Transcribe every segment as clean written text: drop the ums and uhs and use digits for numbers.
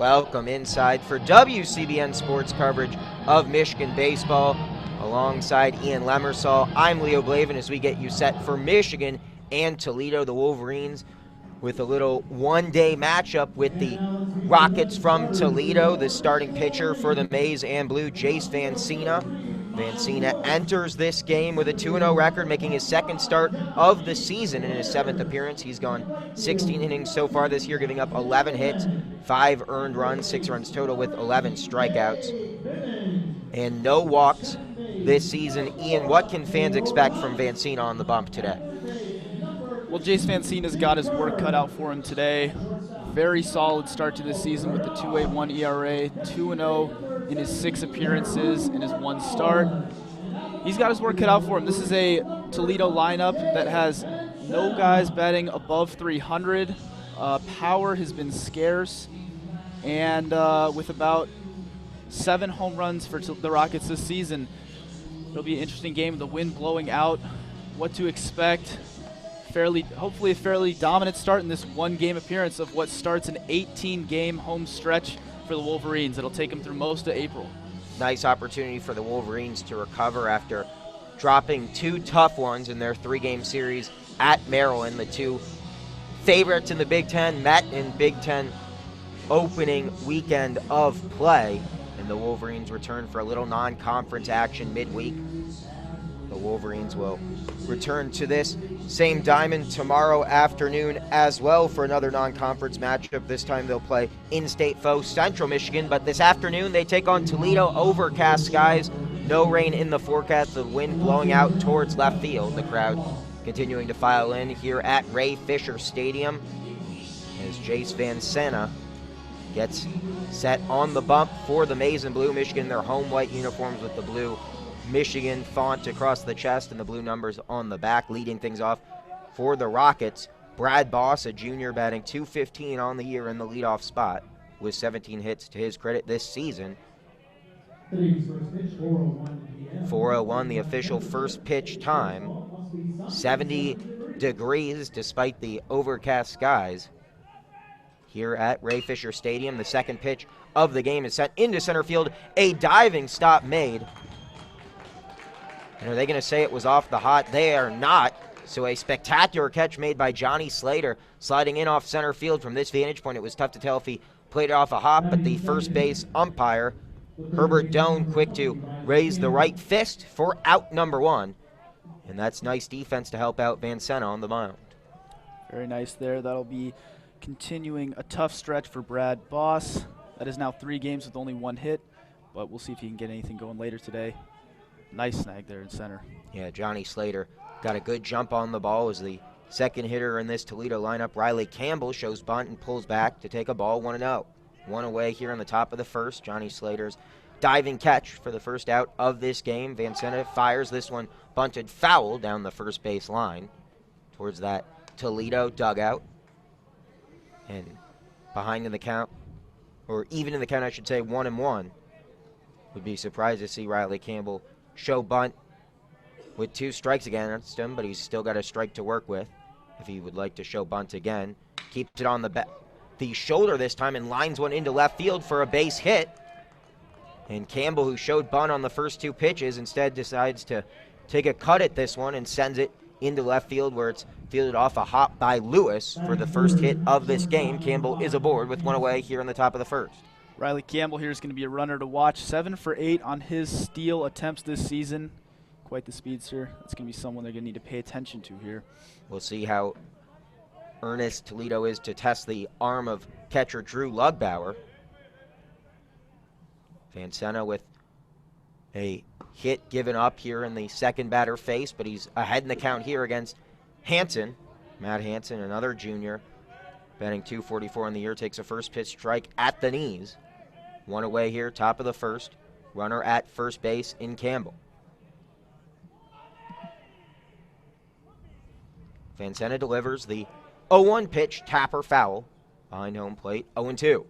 Welcome inside for WCBN sports coverage of Michigan baseball. Alongside Ian Lemersall, I'm Leo Blavin as we get you set for Michigan and Toledo, the Wolverines, with a little one-day matchup with the Rockets from Toledo. The starting pitcher for the Maize and Blue, Jace Vancina. Vancina enters this game with a 2-0 record, making his second start of the season in his seventh appearance. He's gone 16 innings so far this year, giving up 11 hits, 5 earned runs, 6 runs total with 11 strikeouts, and no walks this season. Ian, what can fans expect from Vancina on the bump today? Well, Jace Vancina's got his work cut out for him today. Very solid start to this season with the 2.81 ERA, 2-0 in his 6 appearances in his 1 start. He's got his work cut out for him. This is a Toledo lineup that has no guys batting above 300. Power has been scarce, and with about 7 home runs for the Rockets this season, it'll be an interesting game with the wind blowing out. What to expect? Hopefully a fairly dominant start in this one-game appearance of what starts an 18-game home stretch for the Wolverines. It'll take them through most of April. Nice opportunity for the Wolverines to recover after dropping 2 tough ones in their 3-game series at Maryland. The 2 favorites in the Big Ten met in Big Ten opening weekend of play, and the Wolverines return for a little non-conference action midweek. The Wolverines will return to this same diamond tomorrow afternoon as well for another non-conference matchup. This time they'll play in-state foe Central Michigan, but this afternoon they take on Toledo. Overcast skies, no rain in the forecast, the wind blowing out towards left field. The crowd continuing to file in here at Ray Fisher Stadium as Jace Vancina gets set on the bump for the Maize and Blue. Michigan, their home white uniforms with the blue Michigan font across the chest and the blue numbers on the back. Leading things off for the Rockets, Brad Boss, a junior, batting .215 on the year in the leadoff spot with 17 hits to his credit this season. 4:01 the official first pitch time. 70 degrees despite the overcast skies here at Ray Fisher Stadium. The second pitch of the game is sent into center field. A diving stop made. And are they going to say it was off the hot? They are not. So a spectacular catch made by Johnny Slater, sliding in off center field. From this vantage point, it was tough to tell if he played it off a hop, but the first base umpire, Herbert Doan, quick to raise the right fist for out number 1. And that's nice defense to help out Vancina on the mound. Very nice there. That'll be continuing a tough stretch for Brad Boss. That is now 3 games with only 1 hit, but we'll see if he can get anything going later today. Nice snag there in center. Yeah, Johnny Slater got a good jump on the ball as the second hitter in this Toledo lineup. Riley Campbell shows bunt and pulls back to take a ball 1-0. 1 away here on the top of the first. Johnny Slater's diving catch for the first out of this game. Vancina fires this one, bunted foul down the first base line towards that Toledo dugout. And behind in the count, or even in the count I should say, 1-1. Would be surprised to see Riley Campbell show bunt with 2 strikes against him, but he's still got a strike to work with if he would like to show bunt again. Keeps it on the shoulder this time and lines one into left field for a base hit. And Campbell, who showed bunt on the first 2 pitches, instead decides to take a cut at this one and sends it into left field, where it's fielded off a hop by Lewis for the first hit of this game. Campbell is aboard with 1 away here on the top of the first. Riley Campbell here is going to be a runner to watch. 7 for 8 on his steal attempts this season. Quite the speedster. That's going to be someone they're going to need to pay attention to here. We'll see how earnest Toledo is to test the arm of catcher Drew Lugbauer. Vancina with a hit given up here in the second batter face, but he's ahead in the count here against Hansen. Matt Hansen, another junior, batting .244 in the year, takes a first pitch strike at the knees. 1 away here, top of the first. Runner at first base in Campbell. Vancina delivers the 0-1 pitch, tapper foul behind home plate, 0-2.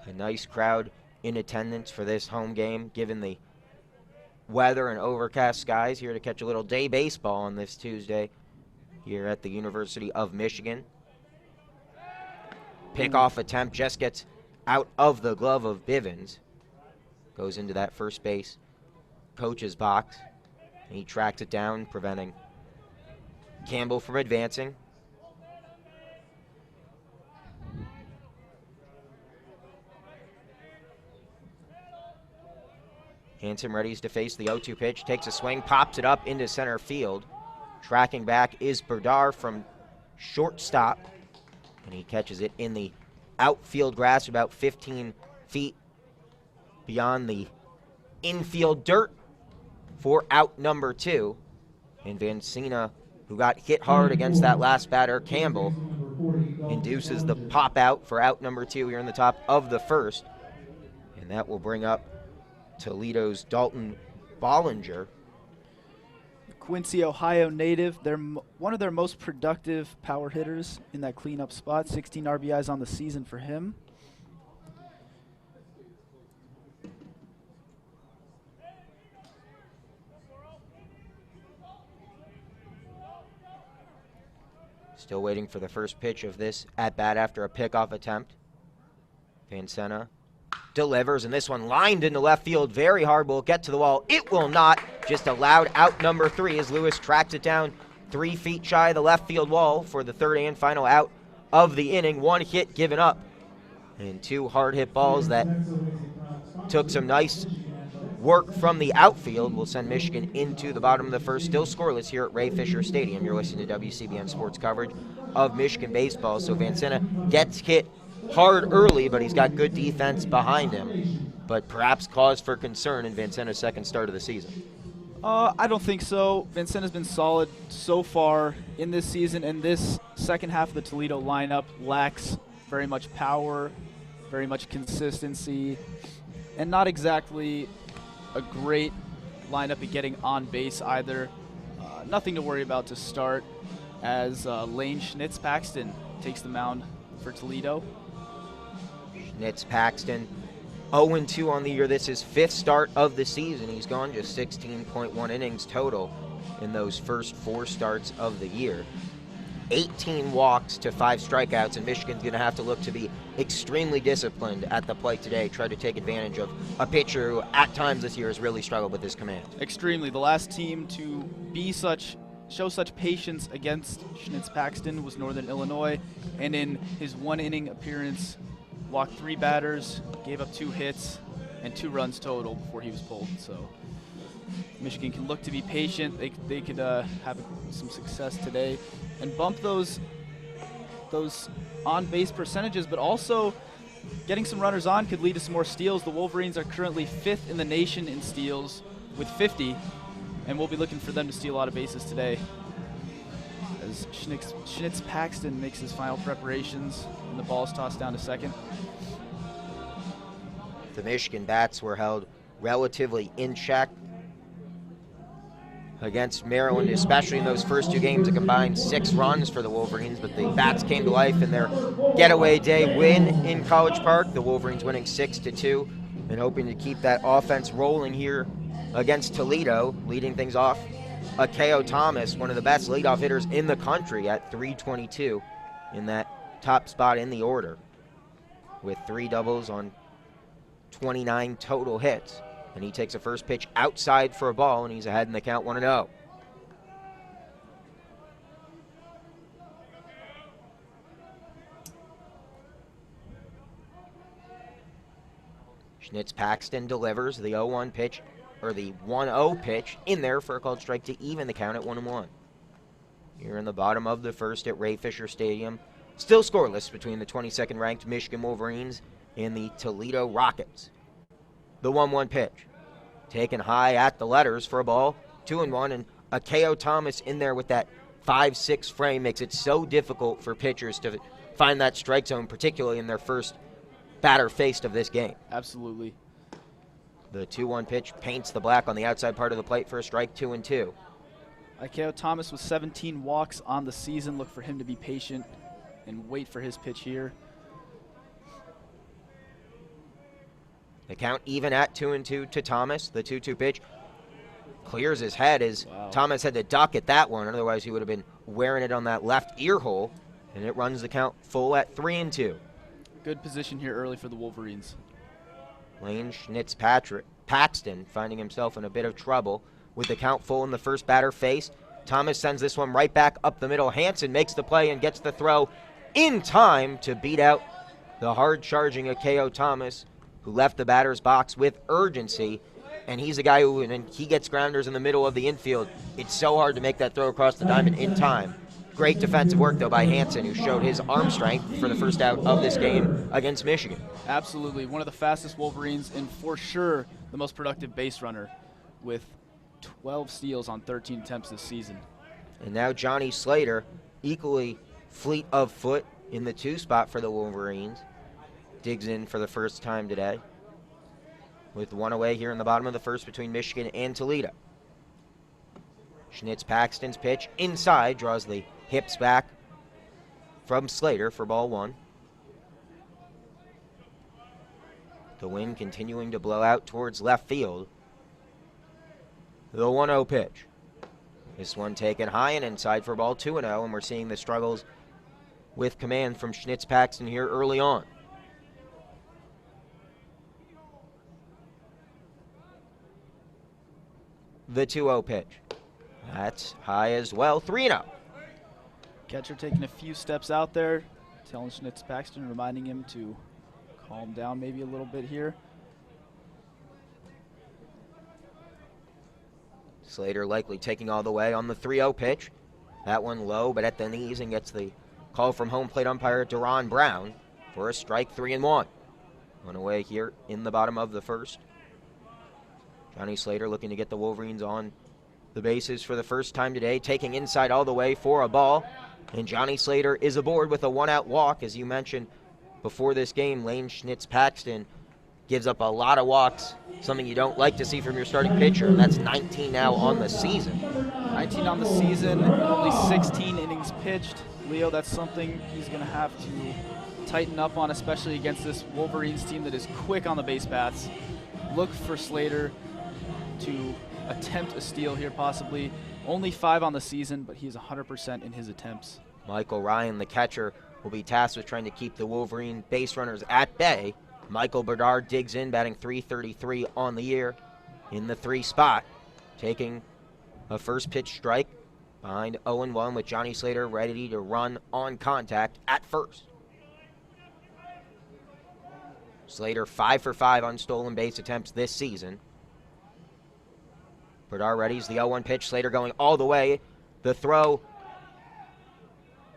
A nice crowd in attendance for this home game, given the weather and overcast skies here to catch a little day baseball on this Tuesday here at the University of Michigan. Pickoff attempt just gets out of the glove of Bivens. Goes into that first base coach's box. And he tracks it down, preventing Campbell from advancing. Hanson readies to face the 0-2 pitch, takes a swing, pops it up into center field. Tracking back is Berdar from shortstop, and he catches it in the outfield grass about 15 feet beyond the infield dirt for out number 2. And Vancina, who got hit hard against that last batter, Campbell, induces the pop out for out number 2 here in the top of the first. And that will bring up Toledo's Dalton Bollinger. Quincy, Ohio native. They're one of their most productive power hitters in that cleanup spot. 16 RBIs on the season for him. Still waiting for the first pitch of this at-bat after a pickoff attempt. Vancina delivers, and this one lined into left field very hard. Will it get to the wall? It will not. Just allowed out number 3 as Lewis tracks it down 3 feet shy of the left field wall for the third and final out of the inning. 1 hit given up, and 2 hard hit balls that took some nice work from the outfield will send Michigan into the bottom of the first. Still scoreless here at Ray Fisher Stadium. You're listening to WCBN Sports coverage of Michigan baseball. So Vancina gets hit hard early, but he's got good defense behind him. But perhaps cause for concern in Vancina's second start of the season. I don't think so. Vancina's been solid so far in this season, and this second half of the Toledo lineup lacks very much power, very much consistency, and not exactly a great lineup at getting on base either. Nothing to worry about to start as Lane Schnitz-Paxton takes the mound for Toledo. Schnitz-Paxton 0-2 on the year. This is 5th start of the season. He's gone just 16.1 innings total in those first 4 starts of the year. 18 walks to 5 strikeouts, and Michigan's going to have to look to be extremely disciplined at the plate today, try to take advantage of a pitcher who at times this year has really struggled with his command. Extremely. The last team to show such patience against Schnitz-Paxton was Northern Illinois, and in his 1-inning appearance, walked 3 batters, gave up 2 hits, and 2 runs total before he was pulled. So Michigan can look to be patient. They could have some success today and bump those on-base percentages, but also getting some runners on could lead to some more steals. The Wolverines are currently 5th in the nation in steals with 50, and we'll be looking for them to steal a lot of bases today as Schnitz-Paxton makes his final preparations, and the ball is tossed down to second. The Michigan bats were held relatively in check against Maryland, especially in those first 2 games. A combined 6 runs for the Wolverines, but the bats came to life in their getaway day win in College Park. The Wolverines winning 6-2 and hoping to keep that offense rolling here against Toledo. Leading things off, Akeo Thomas, one of the best leadoff hitters in the country at .322 in that top spot in the order with 3 doubles on 29 total hits. And he takes a first pitch outside for a ball, and he's ahead in the count 1-0. Schnitz-Paxton delivers the 0-1 pitch, or the 1-0 pitch, in there for a called strike to even the count at 1-1. Here in the bottom of the first at Ray Fisher Stadium. Still scoreless between the 22nd ranked Michigan Wolverines and the Toledo Rockets. The 1-1 pitch, taken high at the letters for a ball, 2-1, and Akeo Thomas in there with that 5-6 frame makes it so difficult for pitchers to find that strike zone, particularly in their first batter faced of this game. Absolutely. The 2-1 pitch paints the black on the outside part of the plate for a strike, 2-2. Akeo Thomas with 17 walks on the season. Look for him to be patient and wait for his pitch here. The count even at 2-2 to Thomas. The 2-2 pitch clears his head as Thomas had to duck at that one. Otherwise, he would have been wearing it on that left ear hole. And it runs the count full at 3-2. Good position here early for the Wolverines. Lane Paxton finding himself in a bit of trouble with the count full in the first batter face. Thomas sends this one right back up the middle. Hansen makes the play and gets the throw in time to beat out the hard-charging Akeo Thomas, who left the batter's box with urgency. And he's a guy who, and he gets grounders in the middle of the infield. It's so hard to make that throw across the diamond in time. Great defensive work, though, by Hansen, who showed his arm strength for the first out of this game against Michigan. Absolutely. One of the fastest Wolverines and for sure the most productive base runner with 12 steals on 13 attempts this season. And now Johnny Slater, equally fleet of foot in the 2 spot for the Wolverines, digs in for the first time today with one away here in the bottom of the first between Michigan and Toledo. Schnitz-Paxton's pitch inside draws the hips back from Slater for ball 1. The wind continuing to blow out towards left field. The 1-0 pitch. This one taken high and inside for ball 2-0, and we're seeing the struggles with command from Schnitz-Paxton here early on. The 2-0 pitch. That's high as well, 3-0. Catcher taking a few steps out there, telling Schnitz-Paxton, reminding him to calm down maybe a little bit here. Slater likely taking all the way on the 3-0 pitch. That one low, but at the knees, and gets the call from home plate umpire Deron Brown for a strike, 3-1. One away here in the bottom of the first. Johnny Slater looking to get the Wolverines on the bases for the first time today, taking inside all the way for a ball. And Johnny Slater is aboard with a 1-out walk. As you mentioned before this game, Lane Schnitz-Paxton gives up a lot of walks, something you don't like to see from your starting pitcher. And that's 19 now on the season. 19 on the season, only 16 innings pitched. Leo, that's something he's going to have to tighten up on, especially against this Wolverines team that is quick on the base paths. Look for Slater to attempt a steal here possibly. Only 5 on the season, but he's 100% in his attempts. Michael Ryan, the catcher, will be tasked with trying to keep the Wolverine base runners at bay. Michael Bedard digs in, batting .333 on the year in the 3 spot, taking a first pitch strike behind 0-1 with Johnny Slater ready to run on contact at first. Slater 5 for 5 on stolen base attempts this season. Bedard readies the 0-1 pitch. Slater going all the way. The throw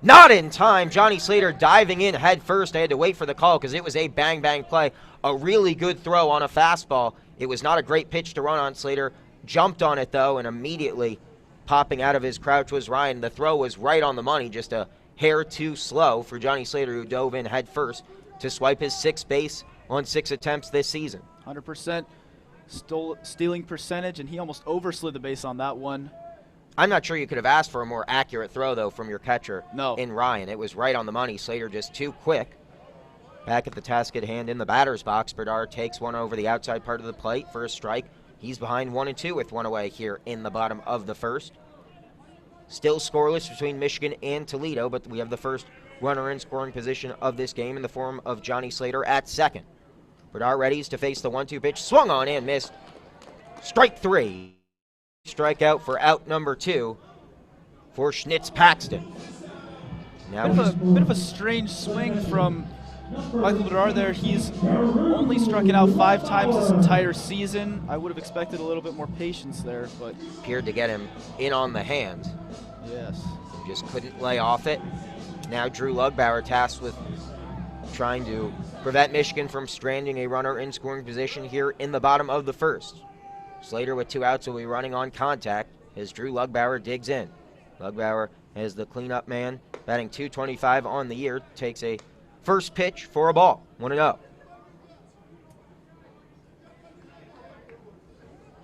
not in time. Johnny Slater diving in head first. I had to wait for the call because it was a bang-bang play. A really good throw on a fastball. It was not a great pitch to run on. Slater jumped on it, though, and immediately popping out of his crouch was Ryan. The throw was right on the money, just a hair too slow for Johnny Slater, who dove in head first to swipe his 6th base on 6 attempts this season. 100% stealing percentage, and he almost overslid the base on that one. I'm not sure you could have asked for a more accurate throw, though, from your catcher in Ryan. It was right on the money. Slater just too quick. Back at the task at hand in the batter's box, Bedard takes one over the outside part of the plate for a strike. He's behind 1-2 with one away here in the bottom of the first. Still scoreless between Michigan and Toledo, but we have the first runner in scoring position of this game in the form of Johnny Slater at second. Bedard readies to face the 1-2 pitch, swung on and missed. Strike 3. Strikeout for out number 2 for Schnitz-Paxton. Now bit of a strange swing from Michael Bedard there. He's only struck it out 5 times this entire season. I would have expected a little bit more patience there, but appeared to get him in on the hands. Yes. He just couldn't lay off it. Now Drew Lugbauer tasked with trying to prevent Michigan from stranding a runner in scoring position here in the bottom of the first. Slater with 2 outs will be running on contact as Drew Lugbauer digs in. Lugbauer, as the cleanup man, batting .225 on the year, takes a first pitch for a ball, 1-0.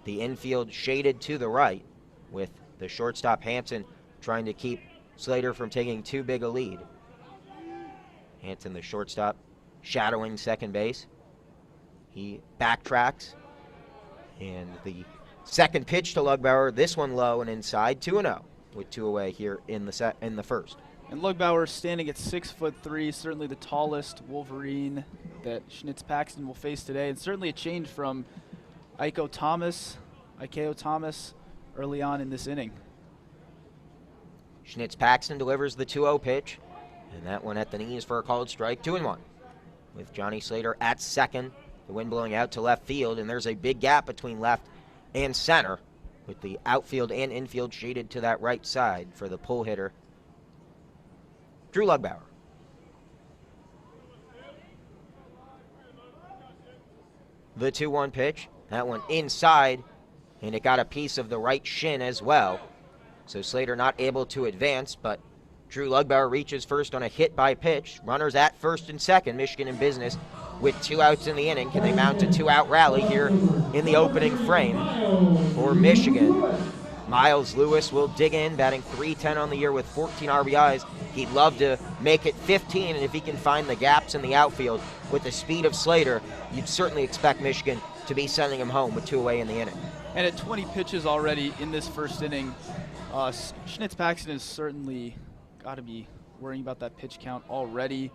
The infield shaded to the right with the shortstop Hansen trying to keep Slater from taking too big a lead. Hansen, the shortstop, shadowing second base. He backtracks, and the Second pitch to Lugbauer, this one low and inside, 2-0 with 2 away here in the first. And Lugbauer standing at 6'3", certainly the tallest Wolverine that Schnitz-Paxton will face today, and certainly a change from Ikeo Thomas early on in this inning. Schnitz-Paxton delivers the 2-0 pitch, and that one at the knees for a called strike, 2-1. With Johnny Slater at second, the wind blowing out to left field, and there's a big gap between left and center, with the outfield and infield shaded to that right side for the pull hitter, Drew Lugbauer. The 2-1 pitch, that one inside, and it got a piece of the right shin as well. So Slater not able to advance, but Drew Lugbauer reaches first on a hit by pitch. Runners at first and second, Michigan in business with 2 outs in the inning. Can they mount a 2-out rally here in the opening frame for Michigan? Miles Lewis will dig in, batting .310 on the year with 14 RBIs. He'd love to make it 15, and if he can find the gaps in the outfield with the speed of Slater, you'd certainly expect Michigan to be sending him home with 2 away in the inning. And at 20 pitches already in this first inning, Schnitz-Paxton has certainly got to be worrying about that pitch count already.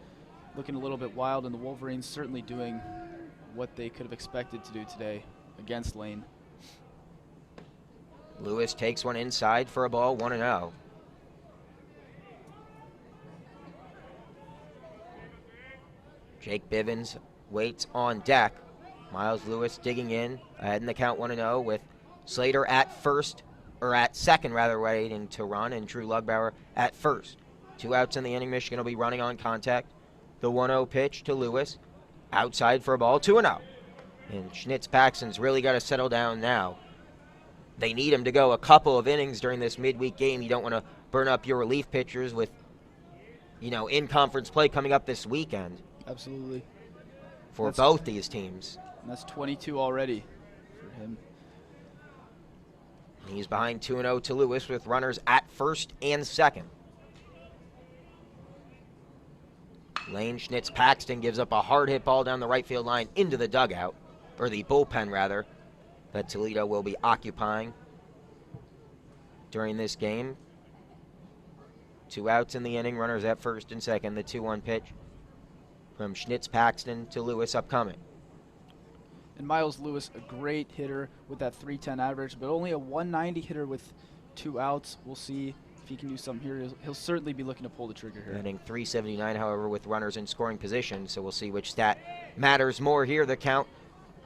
Looking a little bit wild, and the Wolverines certainly doing what they could have expected to do today against Lane. Lewis takes one inside for a ball, 1-0. Jake Bivens waits on deck. Miles Lewis digging in, ahead in the count, 1-0, with Slater at second, waiting to run, and Drew Lugbauer at first. 2 outs in the inning. Michigan will be running on contact. The 1-0 pitch to Lewis, outside for a ball, 2-0. And Schnitz-Paxton's really got to settle down now. They need him to go a couple of innings during this midweek game. You don't want to burn up your relief pitchers with, in-conference play coming up this weekend. Absolutely. For both these teams. And that's 22 already for him. He's behind 2-0 to Lewis with runners at first and second. Lane Schnitz-Paxton gives up a hard hit ball down the right field line into the dugout, or the bullpen rather, that Toledo will be occupying during this game. 2 outs in the inning, runners at first and second. The 2-1 pitch from Schnitz-Paxton to Lewis upcoming. And Miles Lewis, a great hitter with that .310 average, but only a .190 hitter with 2 outs. We'll see if he can do something here. He'll certainly be looking to pull the trigger here. Hitting .379, however, with runners in scoring position, so we'll see which stat matters more here. The count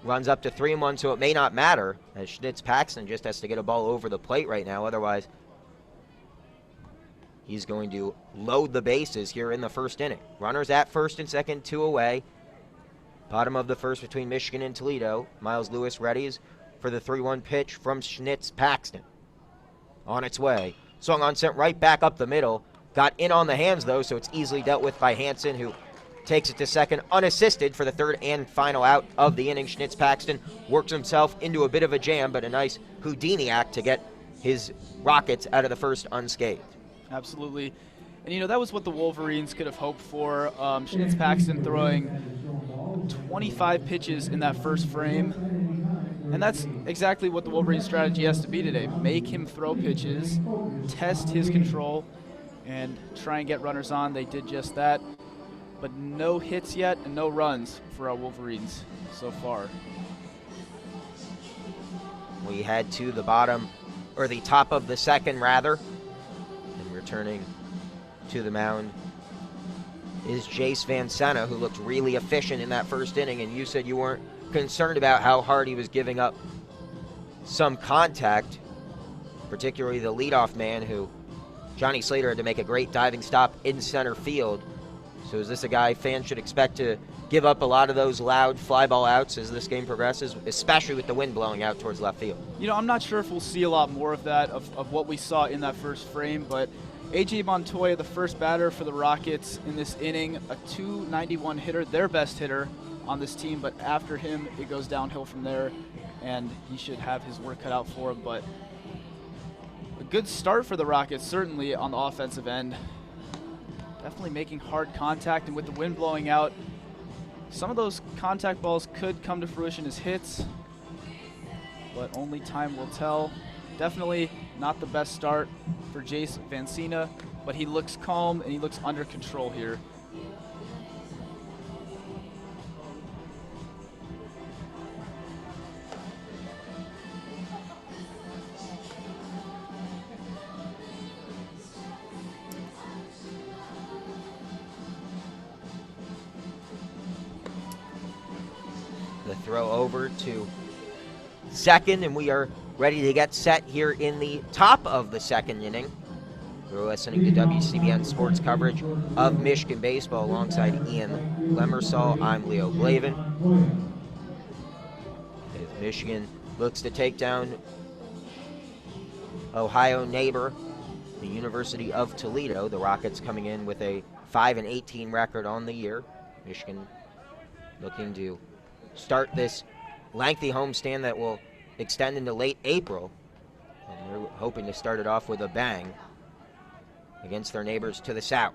runs up to 3-1, so it may not matter, as Schnitz-Paxton just has to get a ball over the plate right now. Otherwise, he's going to load the bases here in the first inning. Runners at first and second, 2 away. Bottom of the first between Michigan and Toledo. Miles Lewis readies for the 3-1 pitch from Schnitz-Paxton. On its way. Swung on, sent right back up the middle. Got in on the hands, though, so it's easily dealt with by Hansen, who takes it to second unassisted for the third and final out of the inning. Schnitz-Paxton works himself into a bit of a jam, but a nice Houdini act to get his Rockets out of the first unscathed. Absolutely. And, that was what the Wolverines could have hoped for. Schnitz-Paxton throwing 25 pitches in that first frame. And that's exactly what the Wolverines' strategy has to be today. Make him throw pitches, test his control, and try and get runners on. They did just that. But no hits yet and no runs for our Wolverines so far. We head to the bottom, or the top of the second, rather. And returning to the mound is Jace Van Senna, who looked really efficient in that first inning, and you said you weren't concerned about how hard he was giving up some contact, particularly the leadoff man, who Johnny Slater had to make a great diving stop in center field. So is this a guy fans should expect to give up a lot of those loud fly ball outs as this game progresses, especially with the wind blowing out towards left field? I'm not sure if we'll see a lot more of that, of what we saw in that first frame, but A.J. Montoya, the first batter for the Rockets in this inning, a .291 hitter, their best hitter on this team, but after him, it goes downhill from there, and he should have his work cut out for him. But a good start for the Rockets, certainly on the offensive end. Definitely making hard contact, and with the wind blowing out, some of those contact balls could come to fruition as hits. but only time will tell. Definitely not the best start for Jace Vancina, but he looks calm and he looks under control here. The throw over to second, and we are ready to get set here in the top of the second inning. You're listening to WCBN Sports coverage of Michigan baseball alongside Ian Lemersall. I'm Leo Glavin. As Michigan looks to take down Ohio neighbor, the University of Toledo. The Rockets coming in with a 5-18 record on the year. Michigan looking to start this lengthy homestand that will extend into late April. And they're hoping to start it off with a bang against their neighbors to the south.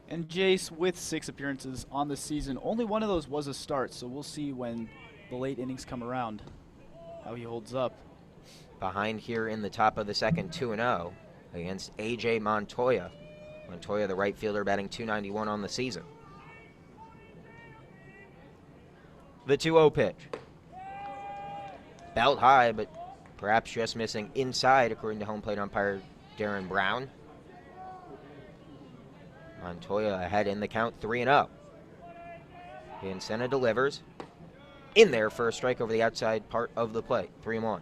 And Jace, with 6 appearances on the season, only one of those was a start, so we'll see when the late innings come around how he holds up. Behind here in the top of the second, 2-0 against A.J. Montoya. Montoya, the right fielder, batting .291 on the season. The 2-0 pitch. Belt high, but perhaps just missing inside, according to home plate umpire Darren Brown. Montoya ahead in the count, 3-0. Vancina delivers. In there for a strike over the outside part of the plate, 3-1.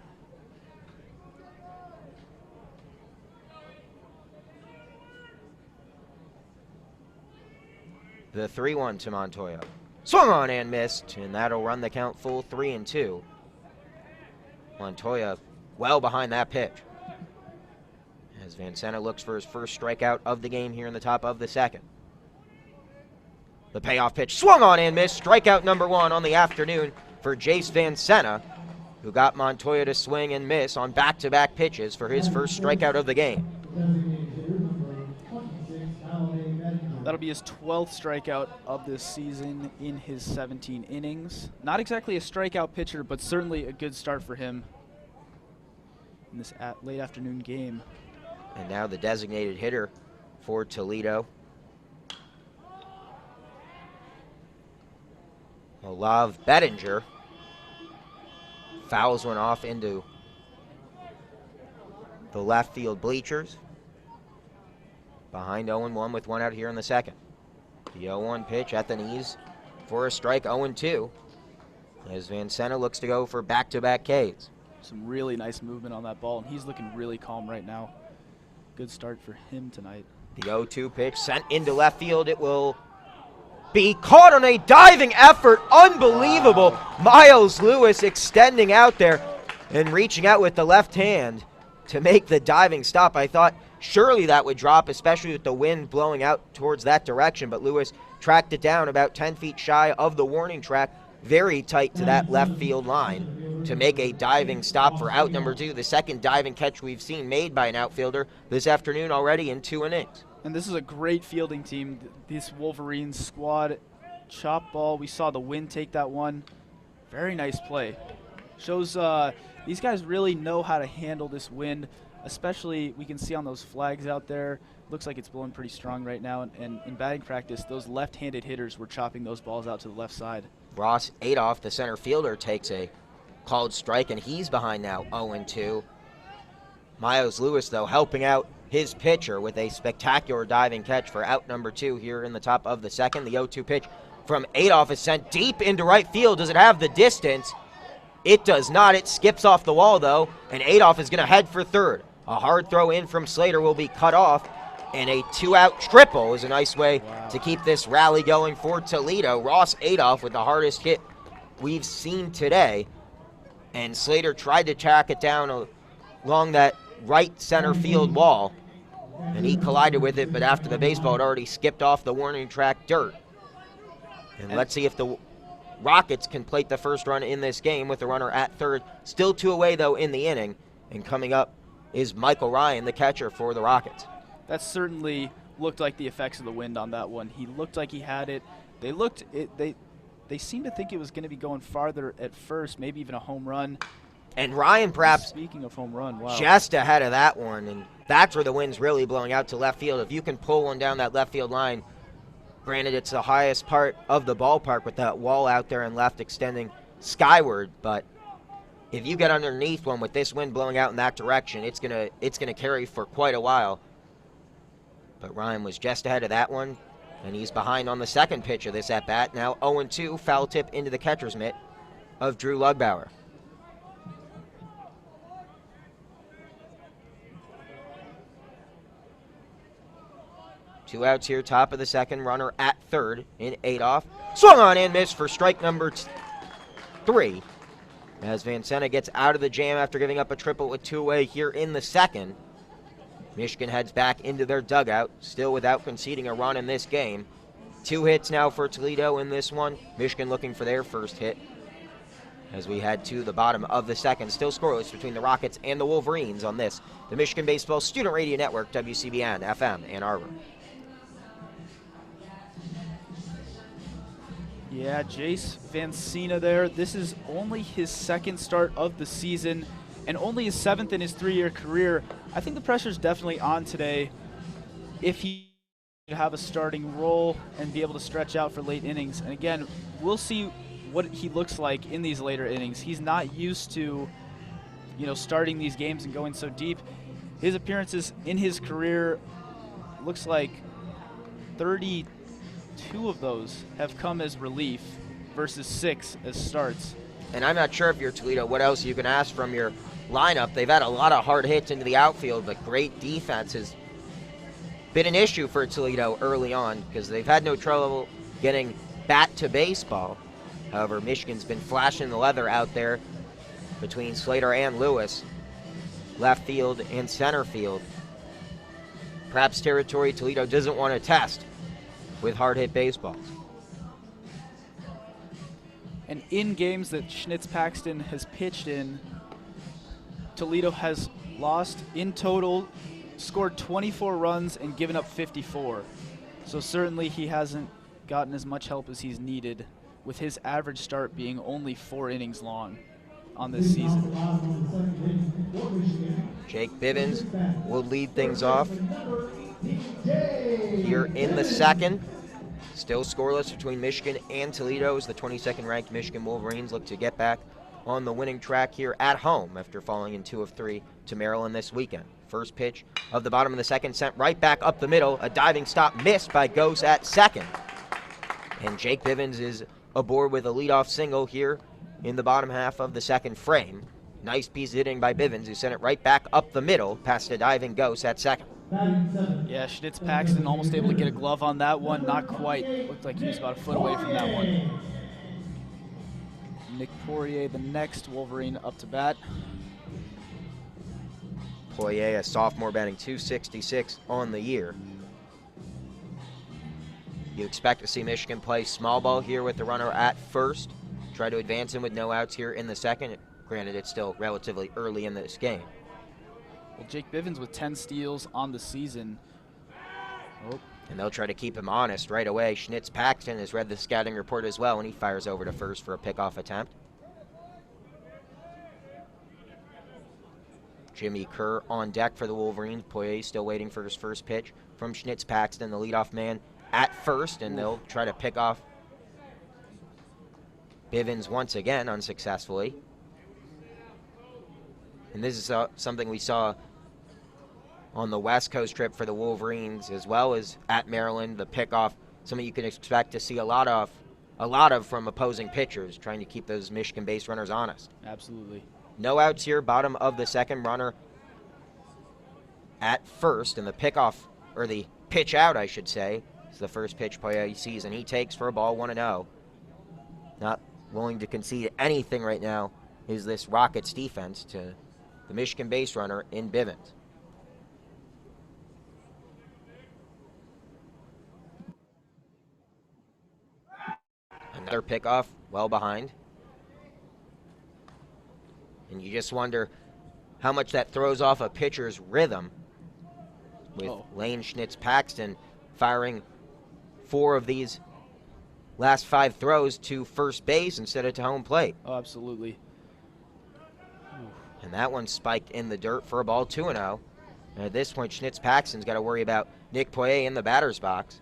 The 3-1 to Montoya. Swung on and missed, and that'll run the count full 3-2. Montoya well behind that pitch, as Vancina looks for his first strikeout of the game here in the top of the second. The payoff pitch swung on and missed. Strikeout number 1 on the afternoon for Jace Vancina, who got Montoya to swing and miss on back-to-back pitches for his first strikeout of the game. That'll be his 12th strikeout of this season in his 17 innings. Not exactly a strikeout pitcher, but certainly a good start for him in this late afternoon game. And now the designated hitter for Toledo, Olav Bettinger, fouls one off into the left field bleachers. Behind 0-1 with one out here in the second. The 0-1 pitch at the knees for a strike, 0-2. As Vancina looks to go for back-to-back Ks. Some really nice movement on that ball, and he's looking really calm right now. Good start for him tonight. The 0-2 pitch sent into left field. It will be caught on a diving effort. Unbelievable. Wow. Miles Lewis extending out there and reaching out with the left hand to make the diving stop. I thought surely that would drop, especially with the wind blowing out towards that direction, but Lewis tracked it down about 10 feet shy of the warning track, very tight to that left field line to make a diving stop for out number 2, the second diving catch we've seen made by an outfielder this afternoon already in 2 innings. And this is a great fielding team, this Wolverines squad. Chop ball, we saw the wind take that one. Very nice play. Shows these guys really know how to handle this wind. Especially, we can see on those flags out there, looks like it's blowing pretty strong right now. And in batting practice, those left-handed hitters were chopping those balls out to the left side. Ross Adolph, the center fielder, takes a called strike, and he's behind now, 0-2. Miles Lewis, though, helping out his pitcher with a spectacular diving catch for out number 2 here in the top of the second. The 0-2 pitch from Adolph is sent deep into right field. Does it have the distance? It does not. It skips off the wall, though, and Adolph is going to head for third. A hard throw in from Slater will be cut off, and a 2-out triple is a nice way to keep this rally going for Toledo. Ross Adolph with the hardest hit we've seen today, and Slater tried to track it down along that right center field wall, and he collided with it, but after the baseball had already skipped off the warning track dirt. And let's see if the Rockets can plate the first run in this game with the runner at third. Still 2 away, though, in the inning, and coming up is Michael Ryan, the catcher for the Rockets. That certainly looked like the effects of the wind on that one. He looked like he had it. They seemed to think it was going to be going farther at first, maybe even a home run. And Ryan perhaps speaking of home run, wow, just ahead of that one, and that's where the wind's really blowing out to left field. If you can pull one down that left field line, granted it's the highest part of the ballpark with that wall out there and left extending skyward, but if you get underneath one with this wind blowing out in that direction, it's gonna carry for quite a while. But Ryan was just ahead of that one, and he's behind on the second pitch of this at-bat. Now 0-2, foul tip into the catcher's mitt of Drew Lugbauer. Two outs here, top of the second, runner at third in Adolph. Swung on and missed for strike number 3. As Vancena gets out of the jam after giving up a triple with 2 away here in the second. Michigan heads back into their dugout, still without conceding a run in this game. 2 hits now for Toledo in this one. Michigan looking for their first hit as we head to the bottom of the second. Still scoreless between the Rockets and the Wolverines on this, the Michigan Baseball Student Radio Network, WCBN FM Ann Arbor. Yeah, Jace Vancena there. This is only his second start of the season and only his 7th in his 3-year career. I think the pressure's definitely on today if he can have a starting role and be able to stretch out for late innings. And again, we'll see what he looks like in these later innings. He's not used to, starting these games and going so deep. His appearances in his career looks like 32 of those have come as relief versus 6 as starts. And I'm not sure if you're Toledo, what else you can ask from your lineup. They've had a lot of hard hits into the outfield, but great defense has been an issue for Toledo early on because they've had no trouble getting bat to baseball. However, Michigan's been flashing the leather out there between Slater and Lewis, left field and center field. Perhaps territory Toledo doesn't want to test with hard-hit baseballs. And in games that Schnitz-Paxton has pitched in, Toledo has lost in total, scored 24 runs, and given up 54. So certainly he hasn't gotten as much help as he's needed, with his average start being only 4 innings long on this season. Jake Bivens will lead things off here in the second. Still scoreless between Michigan and Toledo as the 22nd ranked Michigan Wolverines look to get back on the winning track here at home after falling in 2 of 3 to Maryland this weekend. First pitch of the bottom of the second sent right back up the middle. A diving stop missed by Gose at second. And Jake Bivens is aboard with a leadoff single here in the bottom half of the second frame. Nice piece of hitting by Bivens, who sent it right back up the middle past a diving Gose at second. Yeah, Schnitz-Paxton almost able to get a glove on that one. Not quite. Looked like he was about a foot away from that one. Nick Poirier, the next Wolverine, up to bat. Poirier, a sophomore, batting .266 on the year. You expect to see Michigan play small ball here with the runner at first. Try to advance him with no outs here in the second. Granted, it's still relatively early in this game. Well, Jake Bivens with 10 steals on the season. Oh. And they'll try to keep him honest right away. Schnitz-Paxton has read the scouting report as well, and he fires over to first for a pickoff attempt. Jimmy Kerr on deck for the Wolverines. Poirier still waiting for his first pitch from Schnitz-Paxton, the leadoff man, at first, and they'll try to pick off Bivens once again unsuccessfully. And this is something we saw on the West Coast trip for the Wolverines, as well as at Maryland, the pickoff, something you can expect to see a lot of from opposing pitchers, trying to keep those Michigan base runners honest. Absolutely. No outs here, bottom of the second, runner at first, and the pickoff, or the pitch out, I should say, is the first pitch Poirier sees, and he takes for a ball, 1-0. Not willing to concede anything right now is this Rockets defense to the Michigan base runner in Bivens. Another pickoff, well behind. And you just wonder how much that throws off a pitcher's rhythm with Lane Schnitz-Paxton firing 4 of these last 5 throws to first base instead of to home plate. Oh, absolutely. Ooh. And that one spiked in the dirt for a ball, 2-0. And at this point, Schnitz-Paxton's got to worry about Nick Poirier in the batter's box.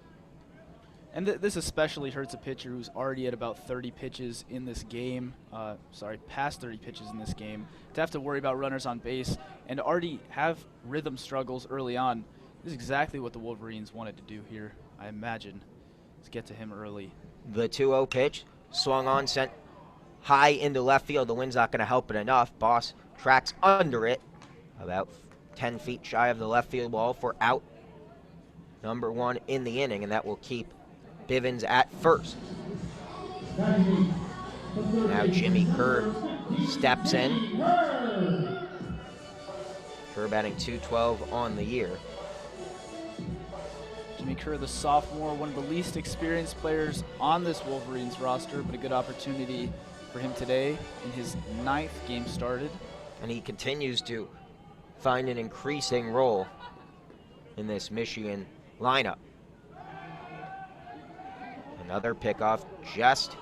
And this especially hurts a pitcher who's already at about 30 pitches in this game. Past 30 pitches in this game. To have to worry about runners on base and already have rhythm struggles early on. This is exactly what the Wolverines wanted to do here, I imagine, is get to him early. The 2-0 pitch, swung on, sent high into left field. The wind's not going to help it enough. Boss tracks under it, about 10 feet shy of the left field wall for out number 1 in the inning, and that will keep Bivens at first. Now Jimmy Kerr steps in. Kerr batting .212 on the year. Jimmy Kerr, the sophomore, one of the least experienced players on this Wolverines roster, but a good opportunity for him today in his 9th game started. And he continues to find an increasing role in this Michigan lineup. Another pickoff, just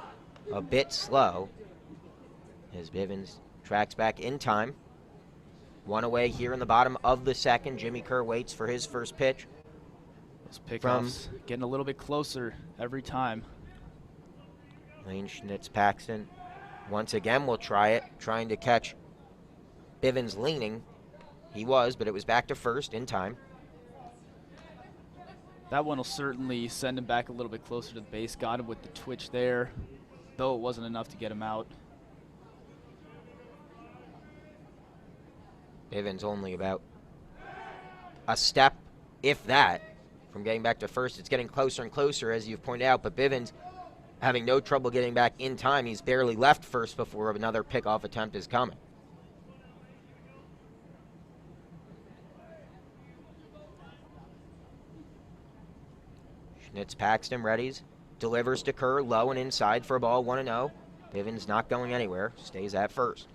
a bit slow as Bivens tracks back in time. 1 away here in the bottom of the second. Jimmy Kerr waits for his first pitch. Those pickoffs getting a little bit closer every time. Lane Schnitz-Paxton once again will try it, trying to catch Bivens leaning. He was, but it was back to first in time. That one will certainly send him back a little bit closer to the base. Got him with the twitch there, though it wasn't enough to get him out. Bivens only about a step, if that, from getting back to first. It's getting closer and closer, as you've pointed out, but Bivens having no trouble getting back in time. He's barely left first before another pickoff attempt is coming. Schnitz-Paxton readies, delivers to Kerr, low and inside for a ball, 1-0. Bivens not going anywhere, stays at first.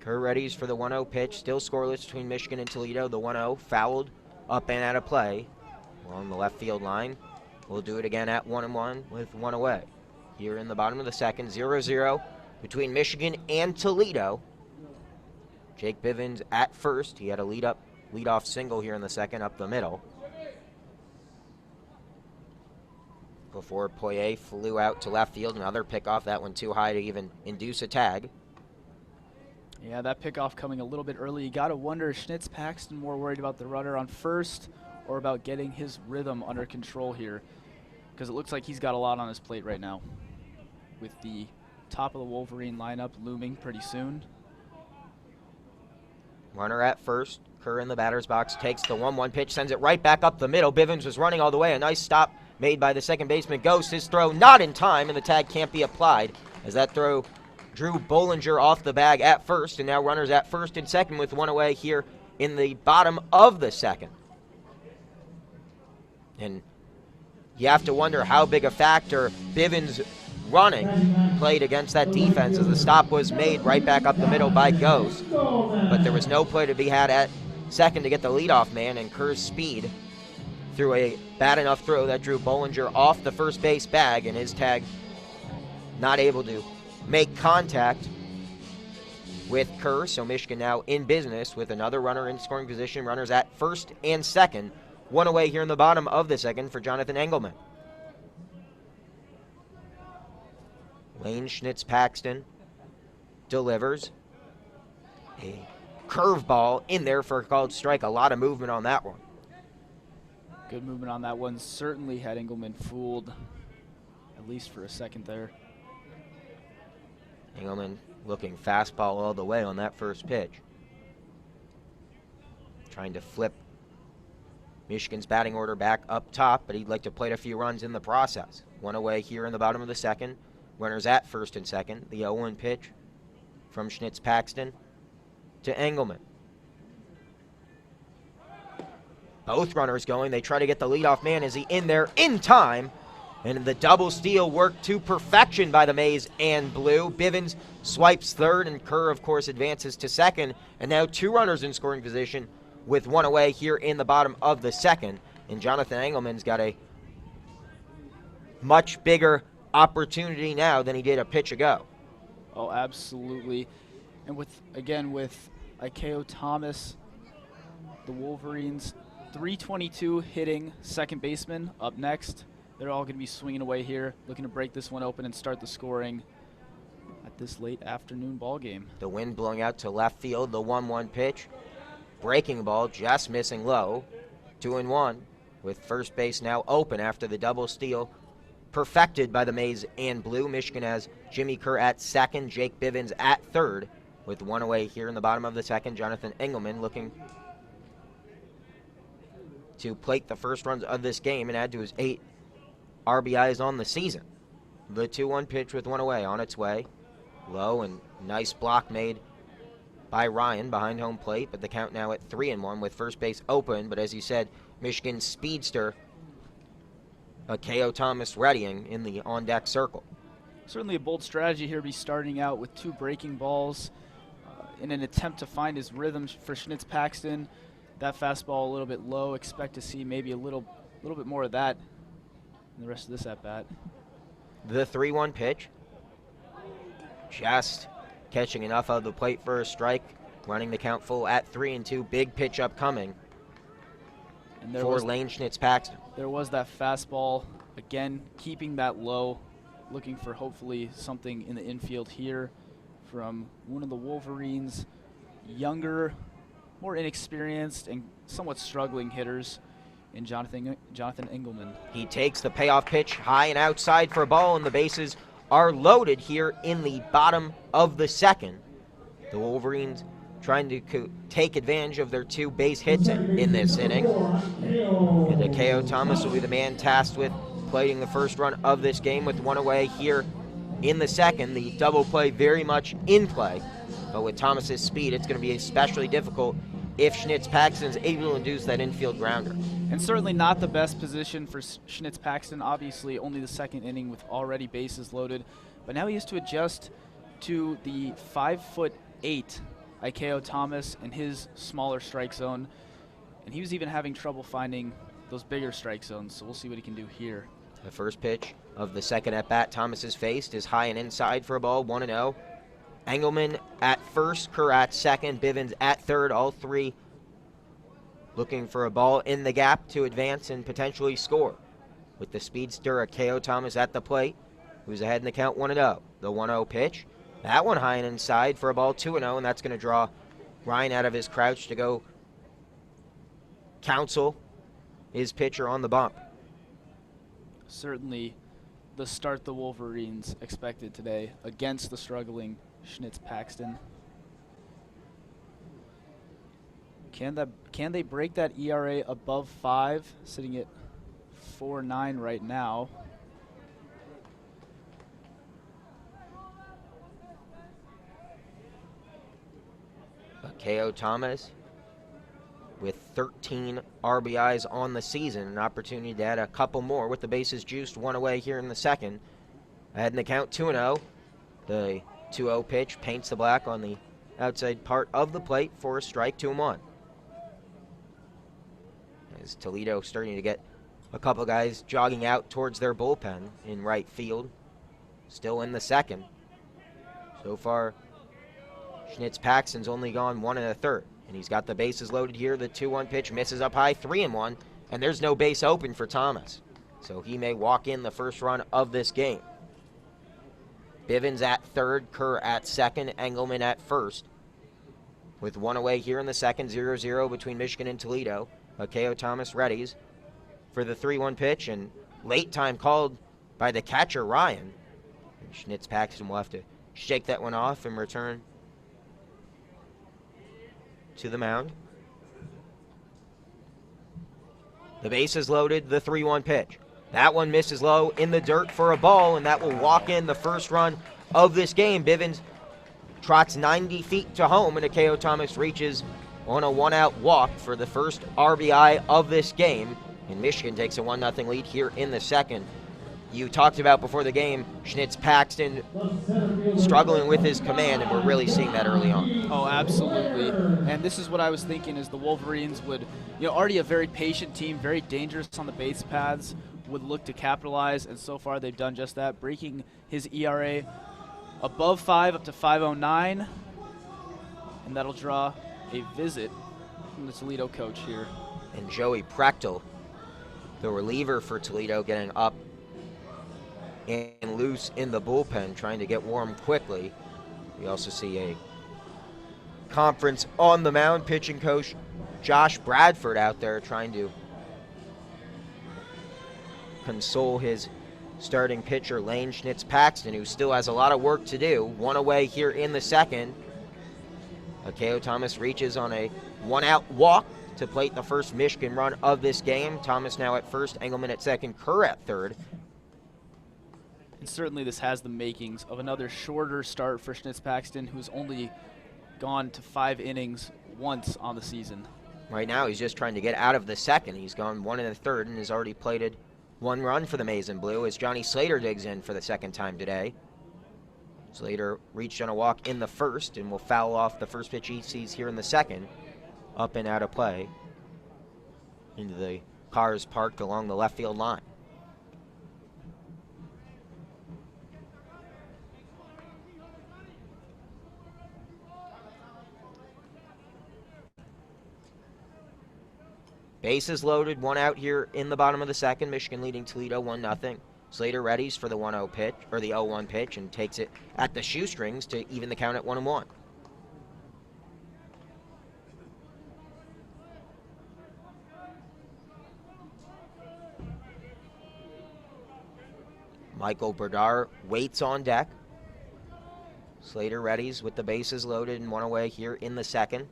Kerr readies for the 1-0 pitch, still scoreless between Michigan and Toledo. The 1-0 fouled up and out of play along the left field line. We'll do it again at 1-1 with 1 away. Here in the bottom of the second, 0-0 between Michigan and Toledo. Jake Bivens at first. He had a lead-off single here in the second up the middle, before Poirier flew out to left field. Another pickoff, that one too high to even induce a tag. Yeah, that pickoff coming a little bit early. You got to wonder, is Schnitz-Paxton more worried about the runner on first or about getting his rhythm under control here? Because it looks like he's got a lot on his plate right now, with the top of the Wolverine lineup looming pretty soon. Runner at first. Kerr in the batter's box takes the 1-1 pitch, sends it right back up the middle. Bivens was running all the way. A nice stop made by the second baseman. Ghost, his throw not in time, and the tag can't be applied, as that throw drew Bollinger off the bag at first, and now runners at first and second with 1 away here in the bottom of the second. And you have to wonder how big a factor Bivens running played against that defense, as the stop was made right back up the middle by Ghost. But there was no play to be had at second to get the leadoff man, and Kerr's speed threw a bad enough throw that drew Bollinger off the first base bag, and his tag not able to make contact with Kerr. So Michigan now in business with another runner in scoring position. Runners at first and second. 1 away here in the bottom of the second for Jonathan Engelman. Lane Schnitz-Paxton delivers a curveball in there for a called strike. A lot of movement on that one. Good movement on that one. Certainly had Engelman fooled, at least for a second there. Engelman looking fastball all the way on that first pitch. Trying to flip Michigan's batting order back up top, but he'd like to plate a few runs in the process. 1 away here in the bottom of the second. Runners at first and second. The 0-1 pitch from Schnitz-Paxton to Engelman. Both runners going. They try to get the leadoff man. Is he in there in time? And the double steal worked to perfection by the Maize and Blue. Bivens swipes third, and Kerr, of course, advances to second. And now 2 runners in scoring position with one away here in the bottom of the second. And Jonathan Engelman's got a much bigger opportunity now than he did a pitch ago. Oh, absolutely. And with Ikeo Thomas, the Wolverines, 322 hitting second baseman up next. They're all going to be swinging away here, looking to break this one open and start the scoring at this late afternoon ball game. The wind blowing out to left field, the 1-1 pitch. Breaking ball, just missing low. 2-1 with first base now open after the double steal perfected by the Maize and Blue. Michigan has Jimmy Kerr at second, Jake Bivens at third. With one away here in the bottom of the second, Jonathan Engelman looking to plate the first runs of this game and add to his 8 RBIs on the season. The 2-1 pitch with one away on its way. Low and nice block made by Ryan behind home plate, but the count now at 3-1 with first base open. But as you said, Michigan speedster Ikeo Thomas readying in the on-deck circle. Certainly a bold strategy here, be starting out with 2 breaking balls in an attempt to find his rhythm for Schnitz Paxton. That fastball a little bit low. Expect to see maybe a little bit more of that in the rest of this at-bat. The 3-1 pitch. Just catching enough of the plate for a strike. Running the count full at 3-2. Big pitch upcoming for Lane Schnitz Paxton. There was that fastball. Again, keeping that low. Looking for hopefully something in the infield here from one of the Wolverines' younger, more inexperienced and somewhat struggling hitters in Jonathan Engelman. He takes the payoff pitch high and outside for a ball, and the bases are loaded here in the bottom of the second. The Wolverines trying to take advantage of their 2 base hits in this inning. And Ikeo Thomas will be the man tasked with plating the first run of this game with one away here in the second. The double play very much in play, but with Thomas's speed, it's going to be especially difficult if Schnitz Paxton's able to induce that infield grounder. And certainly not the best position for Schnitz Paxton. Obviously, only the second inning with already bases loaded, but now he has to adjust to the 5'8" Ikeo Thomas and his smaller strike zone, and he was even having trouble finding those bigger strike zones, so we'll see what he can do here. The first pitch of the second at-bat Thomas has faced is high and inside for a ball, 1-0. Engelman at first, Kerr at second, Bivens at third, all 3 looking for a ball in the gap to advance and potentially score. With the speedster Ikeo Thomas at the plate, who's ahead in the count 1-0. The 1-0 pitch, that one high and inside for a ball, 2-0, and that's going to draw Ryan out of his crouch to go counsel his pitcher on the bump. Certainly the start the Wolverines expected today against the struggling Schnitz Paxton. Can they break that ERA above 5, sitting at 4.9 right now? Ikeo Thomas with 13 RBIs on the season, an opportunity to add a couple more with the bases juiced, one away here in the second. Ahead in the count, 2-0. The 2-0 pitch paints the black on the outside part of the plate for a strike, 2-1. As Toledo starting to get a couple guys jogging out towards their bullpen in right field. Still in the second. So far, Schnitz Paxton's only gone 1 1/3. And he's got the bases loaded here. The 2-1 pitch misses up high, 3-1, and there's no base open for Thomas. So he may walk in the first run of this game. Bivens at third, Kerr at second, Engelman at first. With one away here in the second, 0-0 between Michigan and Toledo. Ikeo Thomas readies for the 3-1 pitch, and late time called by the catcher, Ryan. And Schnitz Paxton will have to shake that one off and return to the mound. The base is loaded, the 3-1 pitch. That one misses low in the dirt for a ball, and that will walk in the first run of this game. Bivens trots 90 feet to home, and Ikeo Thomas reaches on a 1-out walk for the first RBI of this game. And Michigan takes a 1-0 lead here in the second. You talked about before the game, Schnitz Paxton struggling with his command, and we're really seeing that early on. Oh, absolutely. And this is what I was thinking is the Wolverines would, already a very patient team, very dangerous on the base paths, would look to capitalize, and so far they've done just that, breaking his ERA above 5 up to 5.09, and that'll draw a visit from the Toledo coach here. And Joey Prechtel, the reliever for Toledo, getting up and loose in the bullpen, trying to get warm quickly. We also see a conference on the mound, pitching coach Josh Bradford out there trying to console his starting pitcher Lane Schnitz-Paxton, who still has a lot of work to do. One away here in the second. Akeo Thomas reaches on a one-out walk to plate the first Michigan run of this game. Thomas now at first, Engelman at second, Kerr at third. And certainly this has the makings of another shorter start for Schnitz-Paxton, who's only gone to 5 innings once on the season. Right now he's just trying to get out of the second. He's gone 1 1/3 and has already plated 1 run for the Maize and Blue as Johnny Slater digs in for the second time today. Slater reached on a walk in the first and will foul off the first pitch he sees here in the second. Up and out of play into the cars parked along the left field line. Bases loaded, 1 out here in the bottom of the second. Michigan leading Toledo 1-0. Slater readies for the 1-0 pitch, or the 0-1 pitch, and takes it at the shoestrings to even the count at 1-1. Michael Berdar waits on deck. Slater readies with the bases loaded and 1 away here in the second.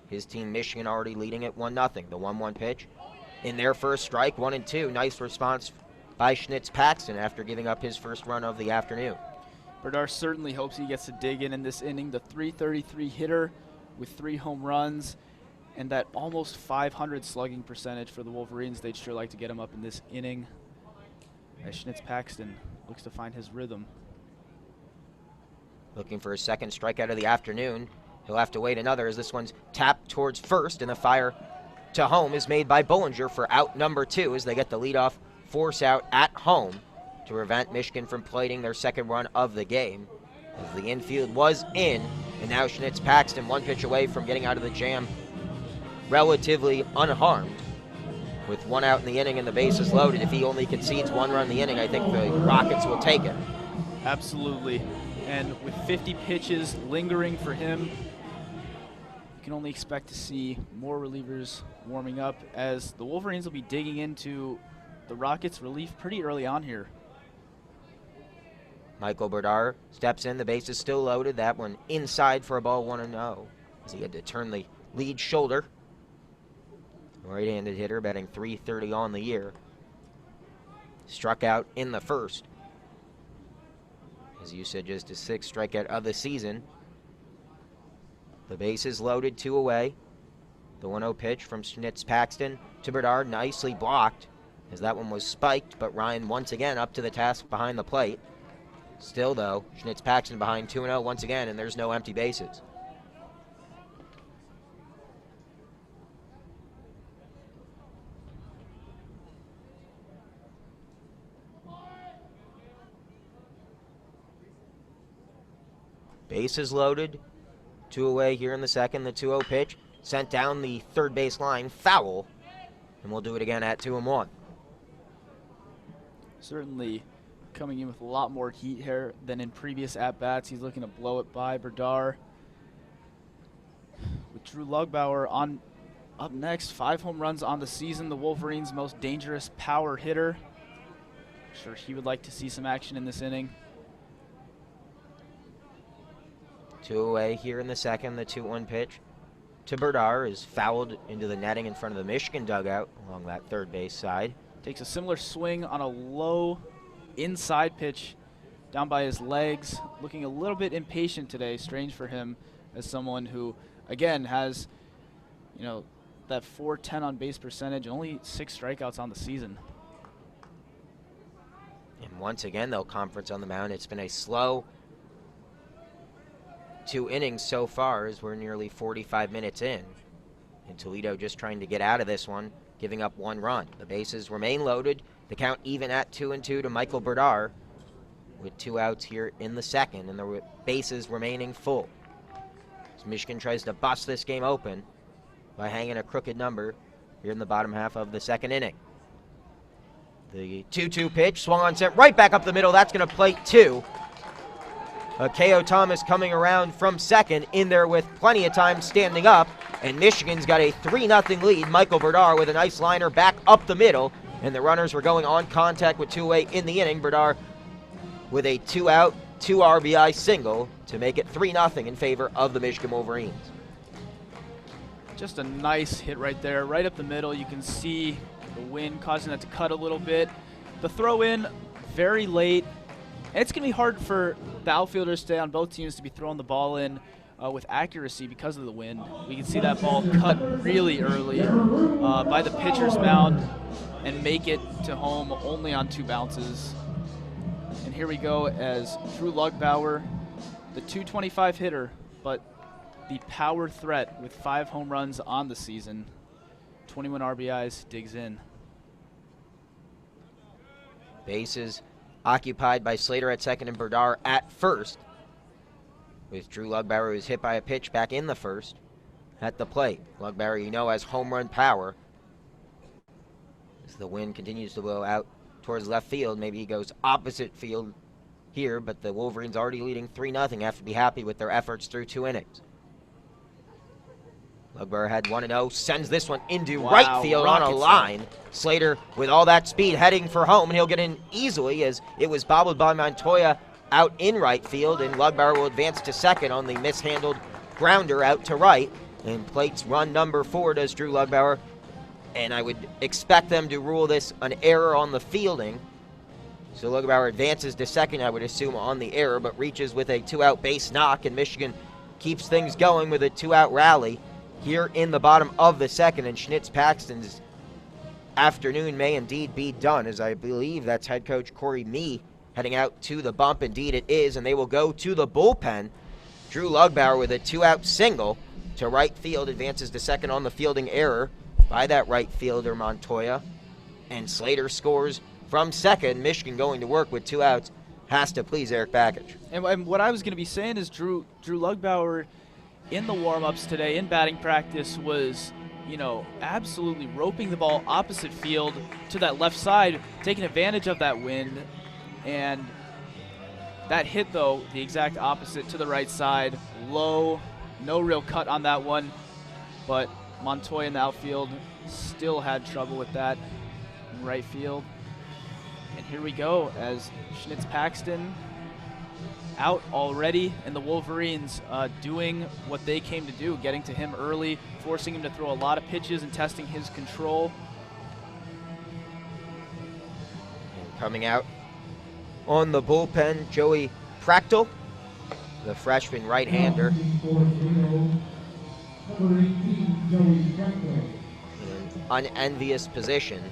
His team, Michigan, already leading at 1-0. The 1-1 pitch in their first strike, 1-2. Nice response by Schnitz-Paxton after giving up his first run of the afternoon. Berdar certainly hopes he gets to dig in this inning. The .333 hitter with 3 home runs and that almost 500 slugging percentage for the Wolverines. They'd sure like to get him up in this inning as Schnitz-Paxton looks to find his rhythm. Looking for his second strikeout of the afternoon. He'll have to wait another as this one's tapped towards first, and the fire to home is made by Bollinger for out number 2 as they get the leadoff force out at home to prevent Michigan from plating their second run of the game. As the infield was in, and now Schnitz-Paxton 1 pitch away from getting out of the jam relatively unharmed. With 1 out in the inning and the bases loaded, if he only concedes 1 run in the inning, I think the Rockets will take it. Absolutely. And with 50 pitches lingering for him, you can only expect to see more relievers warming up as the Wolverines will be digging into the Rockets' relief pretty early on here. Michael Berdar steps in. The base is still loaded. That one inside for a ball 1-0 as he had to turn the lead shoulder. Right-handed hitter batting .330 on the year. Struck out in the first. As you said, just his 6th strikeout of the season. The base is loaded, 2 away. The 1-0 pitch from Schnitz-Paxton to Berdar, nicely blocked as that one was spiked, but Ryan once again up to the task behind the plate. Still, though, Schnitz-Paxton behind 2-0 once again, and there's no empty bases. Bases loaded, 2 away here in the second. The 2-0 pitch sent down the third base line, foul, and we'll do it again at 2-1. Certainly coming in with a lot more heat here than in previous at-bats. He's looking to blow it by Berdar. With Drew Lugbauer on up next, 5 home runs on the season, the Wolverines' most dangerous power hitter. I'm sure he would like to see some action in this inning. 2 away here in the second. The 2-1 pitch to Berdar is fouled into the netting in front of the Michigan dugout along that third base side. Takes a similar swing on a low inside pitch down by his legs. Looking a little bit impatient today. Strange for him as someone who, again, has, that .410 on base percentage, only 6 strikeouts on the season. And once again, they'll conference on the mound. It's been a slow 2 innings so far as we're nearly 45 minutes in. And Toledo just trying to get out of this one, giving up 1 run. The bases remain loaded. The count even at 2-2 to Michael Berdar with 2 outs here in the second, and the bases remaining full. As Michigan tries to bust this game open by hanging a crooked number here in the bottom half of the second inning. The 2-2 pitch, swung on set, right back up the middle. That's going to plate 2. K.O. Thomas coming around from second, in there with plenty of time standing up, and Michigan's got a 3-0 lead. Michael Berdar with a nice liner back up the middle, and the runners were going on contact with 2 away in the inning. Berdar with a 2-out, 2 RBI single to make it 3-0 in favor of the Michigan Wolverines. Just a nice hit right there, right up the middle. You can see the wind causing that to cut a little bit. The throw in very late. And it's going to be hard for the outfielders today on both teams to be throwing the ball in with accuracy because of the wind. We can see that ball cut really early by the pitcher's mound and make it to home only on 2 bounces. And here we go as Drew Lugbauer, the 225 hitter, but the power threat with 5 home runs on the season. 21 RBIs, digs in. Bases occupied by Slater at second and Berdar at first, with Drew Lugbauer, who was hit by a pitch back in the first, at the plate. Lugbauer, you know, has home run power. As the wind continues to blow out towards left field, maybe he goes opposite field here, but the Wolverines already leading 3-0, have to be happy with their efforts through 2 innings. Lugbauer had 1-0, sends this one into right field on a line. Slater with all that speed heading for home, and he'll get in easily as it was bobbled by Montoya out in right field, and Lugbauer will advance to second on the mishandled grounder out to right. And plates run number 4 does Drew Lugbauer, and I would expect them to rule this an error on the fielding. So Lugbauer advances to second, I would assume, on the error, but reaches with a 2-out base knock, and Michigan keeps things going with a 2-out rally here in the bottom of the second, and Schnitz-Paxton's afternoon may indeed be done, as I believe that's head coach Corey Mee heading out to the bump. Indeed it is, and they will go to the bullpen. Drew Lugbauer with a 2-out single to right field, advances to second on the fielding error by that right fielder Montoya, and Slater scores from second. Michigan going to work with 2 outs has to please Eric Bakich. And what I was going to be saying is Drew Lugbauer in the warm-ups today, in batting practice, was, you know, absolutely roping the ball opposite field to that left side, taking advantage of that wind. And that hit, though, the exact opposite to the right side. Low, no real cut on that one. But Montoya in the outfield still had trouble with that in right field. And here we go as Schnitz-Paxton out already, and the Wolverines doing what they came to do, getting to him early, forcing him to throw a lot of pitches and testing his control. And coming out on the bullpen, Joey Prechtel, the freshman right-hander. In an unenvious position.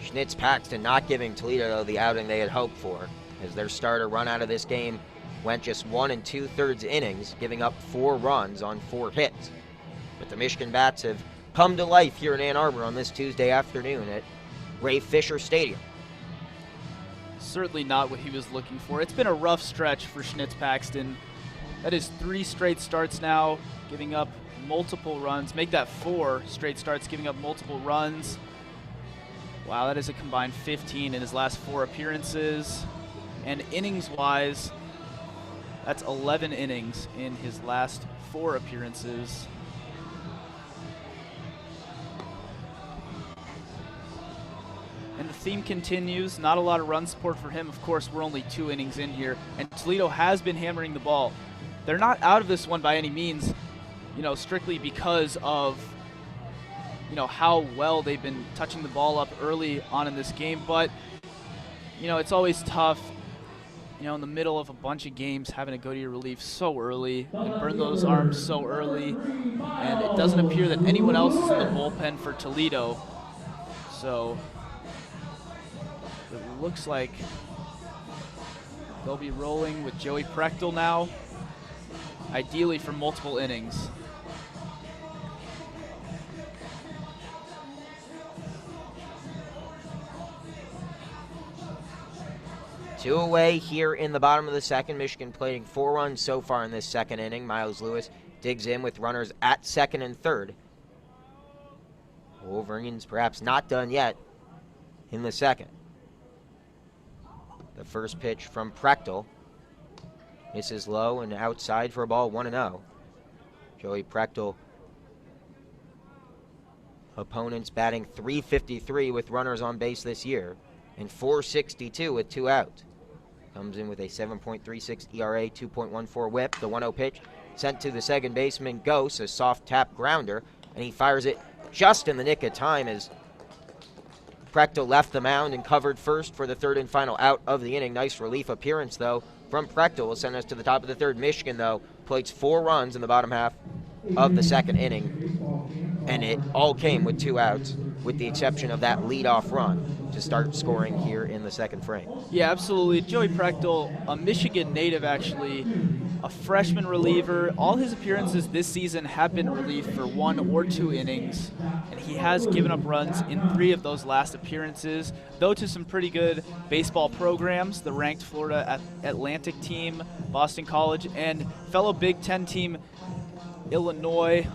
Schnitz-Paxton not giving Toledo the outing they had hoped for, as their starter run out of this game went just 1 2/3 innings, giving up 4 runs on 4 hits. But the Michigan bats have come to life here in Ann Arbor on this Tuesday afternoon at Ray Fisher Stadium. Certainly not what he was looking for. It's been a rough stretch for Schnitz-Paxton. That is 3 straight starts now, giving up multiple runs. Make that 4 straight starts, giving up multiple runs. Wow, that is a combined 15 in his last 4 appearances. And innings-wise, that's 11 innings in his last 4 appearances. And the theme continues. Not a lot of run support for him. Of course, we're only 2 innings in here. And Toledo has been hammering the ball. They're not out of this one by any means, you know, strictly because of, you know, how well they've been touching the ball up early on in this game. But, you know, it's always tough, you know, in the middle of a bunch of games, having to go to your relief so early and burn those arms so early. And it doesn't appear that anyone else is in the bullpen for Toledo. So it looks like they'll be rolling with Joey Prechtel now. ideally for multiple innings. Two away here in the bottom of the second. Michigan playing 4 runs so far in this second inning. Miles Lewis digs in with runners at second and third. Wolverines perhaps not done yet in the second. The first pitch from Prechtel misses low and outside for a ball, 1-0. Joey Prechtel, opponents batting .353 with runners on base this year and .462 with 2 out. Comes in with a 7.36 ERA, 2.14 whip. The 1-0 pitch sent to the second baseman, Gose, a soft tap grounder, and he fires it just in the nick of time as Prechtel left the mound and covered first for the third and final out of the inning. Nice relief appearance, though, from Prechtel. Will send us to the top of the third. Michigan, though, plays 4 runs in the bottom half of the second inning, and it all came with 2 outs, with the exception of that leadoff run to start scoring here in the second frame. Yeah, absolutely. Joey Prechtel, a Michigan native actually, a freshman reliever. All his appearances this season have been relief for 1 or 2 innings, and he has given up runs in 3 of those last appearances, though to some pretty good baseball programs, the ranked Florida Atlantic team, Boston College, and fellow Big Ten team, Illinois.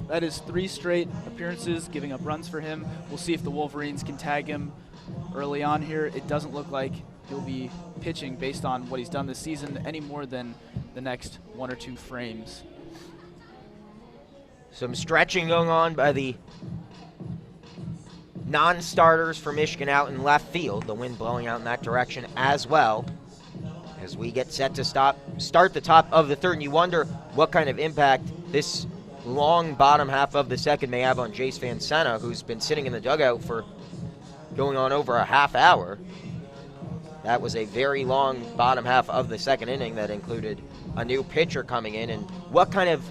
That is 3 straight appearances giving up runs for him. We'll see if the Wolverines can tag him early on here. It doesn't look like he'll be pitching based on what he's done this season any more than the next 1 or 2 frames. Some stretching going on by the non-starters for Michigan out in left field. The wind blowing out in that direction as well as we get set to start the top of the third. And you wonder what kind of impact this long bottom half of the second may have on Jace Van Sena, who's been sitting in the dugout for going on over a half hour. That was a very long bottom half of the second inning that included a new pitcher coming in. And what kind of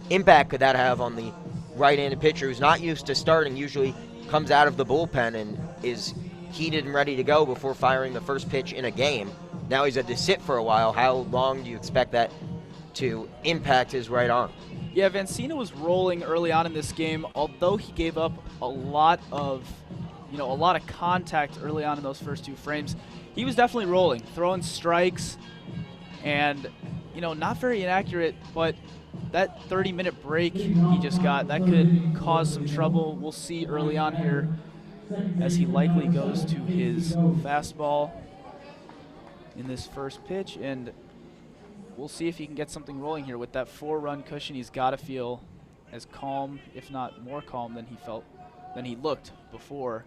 impact could that have on the right-handed pitcher who's not used to starting, usually comes out of the bullpen and is heated and ready to go before firing the first pitch in a game? Now he's had to sit for a while. How long do you expect that to impact his right arm? Yeah, Van Sena was rolling early on in this game, although he gave up a lot of contact early on in those first 2 frames. He was definitely rolling, throwing strikes, and not very inaccurate, but that 30-minute break he just got, that could cause some trouble. We'll see early on here as he likely goes to his fastball in this first pitch, and we'll see if he can get something rolling here. With that 4-run cushion, he's got to feel as calm, if not more calm, than he looked before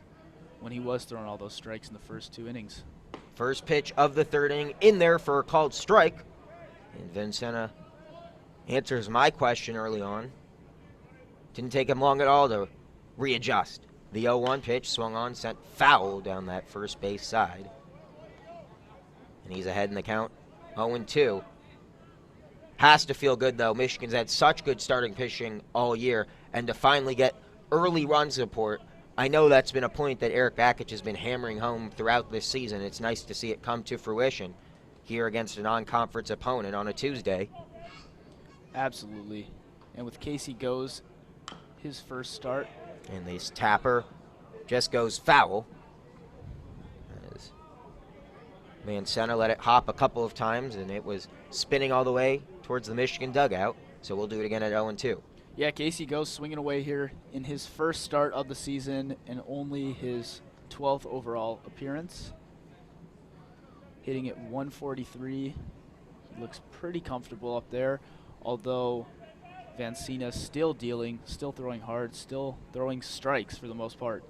when he was throwing all those strikes in the first 2 innings. First pitch of the third inning in there for a called strike. And Van Sena answers my question early on. Didn't take him long at all to readjust. The 0-1 pitch swung on, sent foul down that first base side. And he's ahead in the count, 0-2. Has to feel good, though. Michigan's had such good starting pitching all year, and to finally get early run support, I know that's been a point that Eric Bakich has been hammering home throughout this season. It's nice to see it come to fruition here against a non-conference opponent on a Tuesday. Absolutely. And with Casey Gose, his first start. And this tapper just goes foul. As Van Sena let it hop a couple of times, and it was spinning all the way towards the Michigan dugout. So we'll do it again at 0-2. Yeah, Casey Gose swinging away here in his first start of the season and only his 12th overall appearance. Hitting at 143. He looks pretty comfortable up there, although Van Sena still dealing, still throwing hard, still throwing strikes for the most part.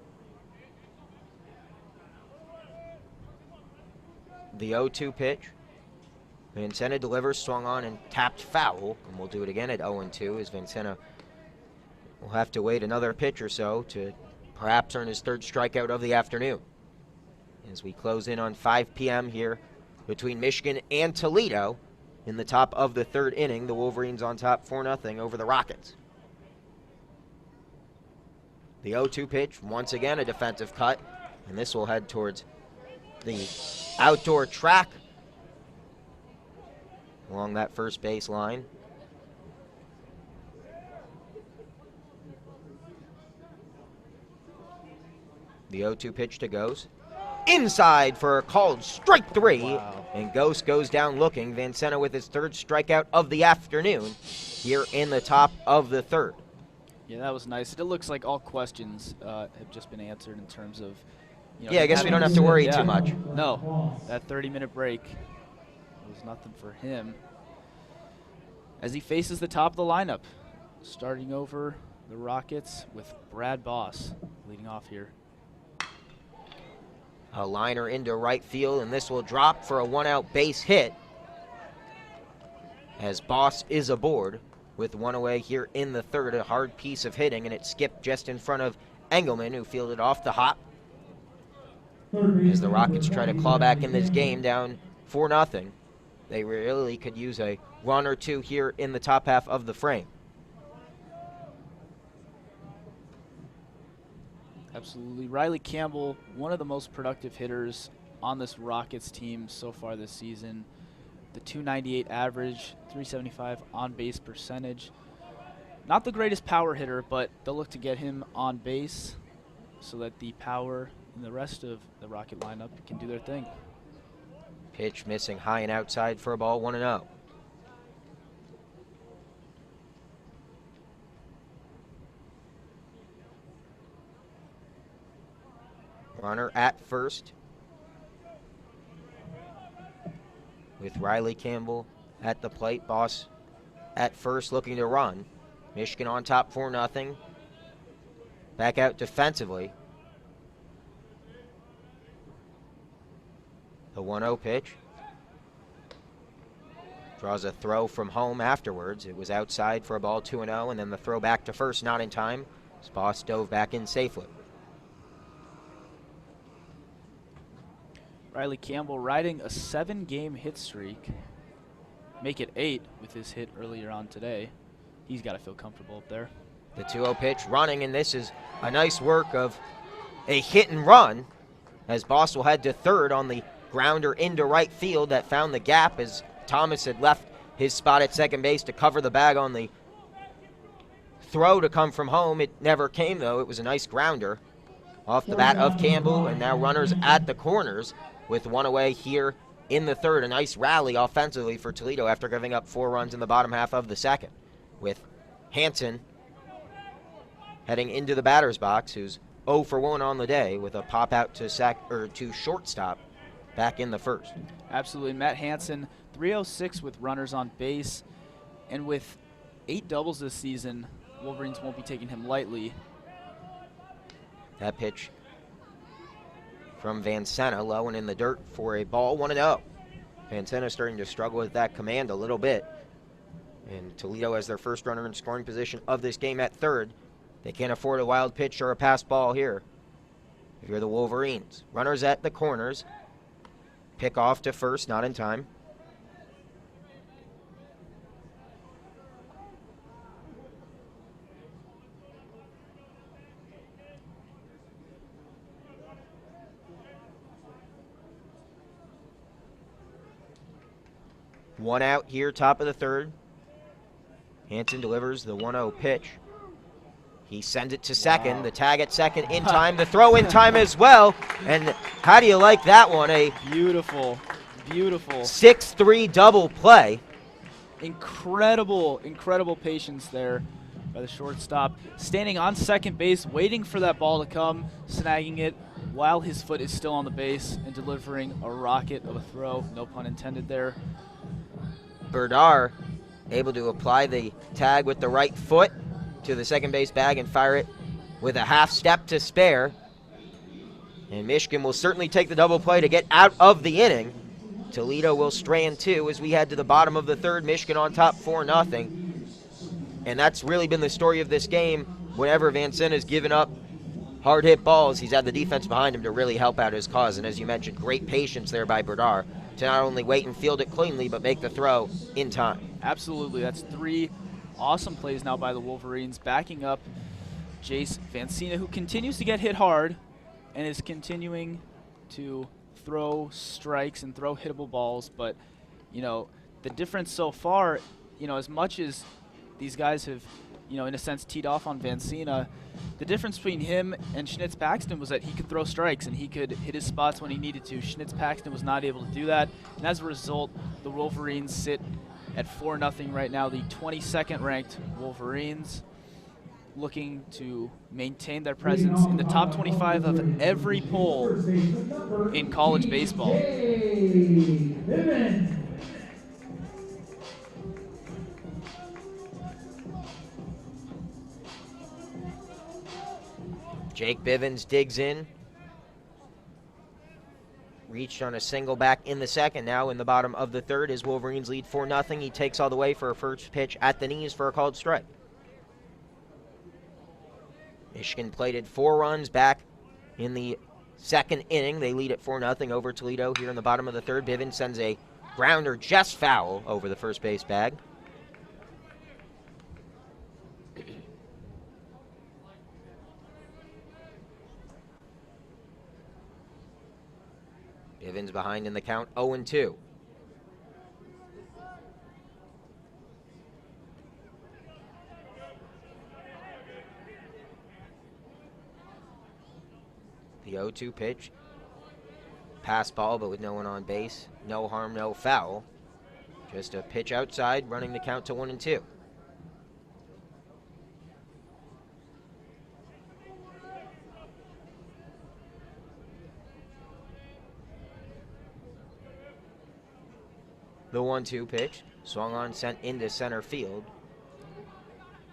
The 0-2 pitch. Van Sena delivers, swung on, and tapped foul. And we'll do it again at 0-2 as Van Sena will have to wait another pitch or so to perhaps earn his 3rd strikeout of the afternoon. As we close in on 5 p.m. here between Michigan and Toledo in the top of the 3rd inning, the Wolverines on top 4-0 over the Rockets. The 0-2 pitch, once again a defensive cut, and this will head towards the outdoor track along that first base line. The 0-2 pitch to Ghost. Inside for a called strike 3. Wow. And Ghost goes down looking. Vancena with his third strikeout of the afternoon here in the top of the third. Yeah, that was nice. It looks like all questions have just been answered in terms of, Yeah, I guess we don't have to worry too much. No, that 30-minute break was nothing for him. As he faces the top of the lineup, starting over the Rockets with Brad Boss leading off here. A liner into right field, and this will drop for a one-out base hit as Boss is aboard with one away here in the third. A hard piece of hitting, and it skipped just in front of Engelman, who fielded off the hop as the Rockets try to claw back in this game down 4-0. They really could use a run or two here in the top half of the frame. Absolutely. Riley Campbell, one of the most productive hitters on this Rockets team so far this season. The .298 average, .375 on-base percentage. Not the greatest power hitter, but they'll look to get him on base so that the power and the rest of the Rocket lineup can do their thing. Pitch missing high and outside for a ball, 1-0. Runner at first with Riley Campbell at the plate. Boss at first looking to run. Michigan on top 4-0. Back out defensively. The 1-0 pitch. Draws a throw from home afterwards. It was outside for a ball, 2-0, and then the throw back to first, not in time. As Boss dove back in safely. Riley Campbell riding a 7-game hit streak. Make it 8 with his hit earlier on today. He's got to feel comfortable up there. The 2-0 pitch running, and this is a nice work of a hit and run as Boss will head to third on the grounder into right field that found the gap as Thomas had left his spot at second base to cover the bag on the throw to come from home. It never came, though. It was a nice grounder off the bat of Campbell, and now runners at the corners with one away here in the third. A nice rally offensively for Toledo after giving up 4 runs in the bottom half of the second, with Hanson heading into the batter's box, who's 0 for 1 on the day with a pop out to shortstop back in the first. Absolutely. Matt Hanson, 306 with runners on base, and with 8 doubles this season, Wolverines won't be taking him lightly. That pitch from Vancena, low and in the dirt for a ball, 1-0. Vancena starting to struggle with that command a little bit. And Toledo has their first runner in scoring position of this game at third. They can't afford a wild pitch or a pass ball here if you're the Wolverines. Runners at the corners. Pick off to first, not in time. One out here, top of the third. Hanson delivers the 1-0 pitch. He sends it to second. Wow. The tag at second in time. The throw in time as well. And how do you like that one? A beautiful, beautiful 6-3 double play. Incredible, incredible patience there by the shortstop. Standing on second base, waiting for that ball to come, snagging it while his foot is still on the base and delivering a rocket of a throw. No pun intended there. Berdar able to apply the tag with the right foot to the second base bag and fire it with a half step to spare. And Michigan will certainly take the double play to get out of the inning. Toledo will strand 2 as we head to the bottom of the third. Michigan on top 4-0. And that's really been the story of this game. Whenever Vancena has given up hard hit balls, he's had the defense behind him to really help out his cause. And as you mentioned, great patience there by Berdar to not only wait and field it cleanly, but make the throw in time. Absolutely. That's 3 awesome plays now by the Wolverines, backing up Jace Vancena, who continues to get hit hard and is continuing to throw strikes and throw hittable balls. But, you know, the difference so far, you know, as much as these guys have in a sense, teed off on Vancina. The difference between him and Schnitz-Paxton was that he could throw strikes and he could hit his spots when he needed to. Schnitz-Paxton was not able to do that, and as a result, the Wolverines sit at 4-0 right now. The 22nd ranked Wolverines looking to maintain their presence in the top 25 of every poll in college baseball. Jake Bivens digs in. Reached on a single back in the second. Now in the bottom of the third, his Wolverines lead 4-0. He takes all the way for a first pitch at the knees for a called strike. Michigan plated 4 runs back in the second inning. They lead at 4-0 over Toledo here in the bottom of the third. Bivens sends a grounder just foul over the first base bag. Bivens behind in the count, 0-2. The 0-2 pitch. Pass ball, but with no one on base. No harm, no foul. Just a pitch outside, running the count to 1-2. The 1-2 pitch, swung on, sent into center field.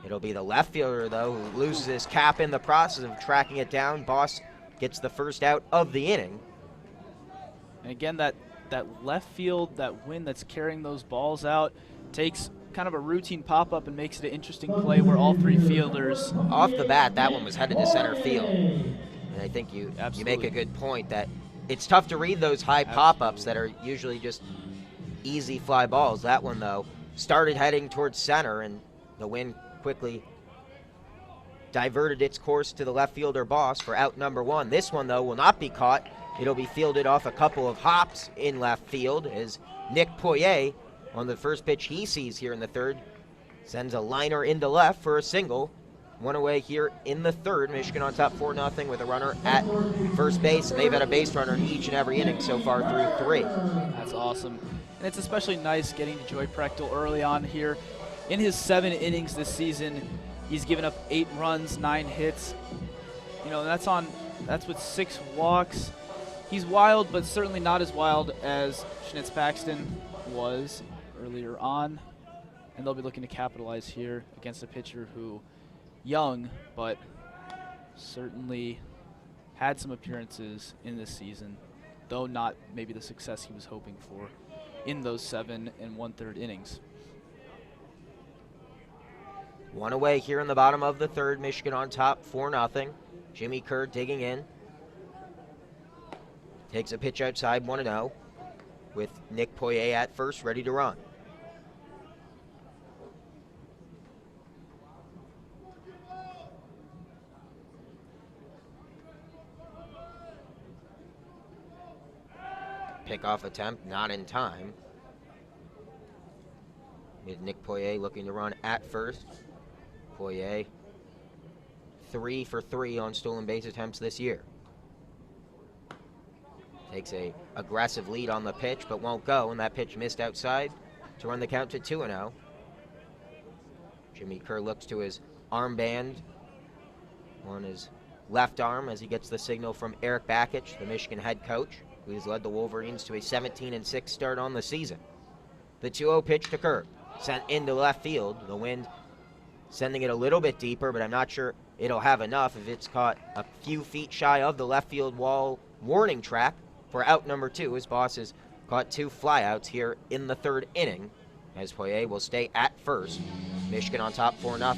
It'll be the left fielder, though, who loses his cap in the process of tracking it down. Boss gets the first out of the inning. And again, that left field, that wind that's carrying those balls out, takes kind of a routine pop-up and makes it an interesting play where all 3 fielders... Off the bat, that one was headed to center field. And I think you make a good point that it's tough to read those high pop-ups that are usually just easy fly balls. That one, though, started heading towards center, and the wind quickly diverted its course to the left fielder Boss for out number 1. This one, though, will not be caught. It'll be fielded off a couple of hops in left field as Nick Poirier, on the first pitch he sees here in the third, sends a liner into left for a single. One away here in the third. Michigan on top 4-0 with a runner at first base, and they've had a base runner in each and every inning so far through 3. That's awesome. And it's especially nice getting to Joey Prechtel early on here. In his 7 innings this season, he's given up 8 runs, 9 hits. That's with 6 walks. He's wild, but certainly not as wild as Schnitz-Paxton was earlier on. And they'll be looking to capitalize here against a pitcher who, young, but certainly had some appearances in this season, though not maybe the success he was hoping for in those 7 1/3 innings. One away here in the bottom of the third. Michigan on top 4-0. Jimmy Kerr digging in. Takes a pitch outside, 1-0, with Nick Poirier at first, ready to run. Pickoff attempt, not in time. With Nick Poirier looking to run at first. Poirier, 3 for 3 on stolen base attempts this year. Takes a aggressive lead on the pitch, but won't go, and that pitch missed outside to run the count to 2-0. Jimmy Kerr looks to his armband on his left arm as he gets the signal from Eric Bakich, the Michigan head coach, who has led the Wolverines to a 17-6 start on the season. The 2-0 pitch to Kerr, sent into left field. The wind sending it a little bit deeper, but I'm not sure it'll have enough if it's caught a few feet shy of the left field wall warning track for out number 2. His Boss has caught 2 flyouts here in the third inning, as Poirier will stay at first. Michigan on top 4-0.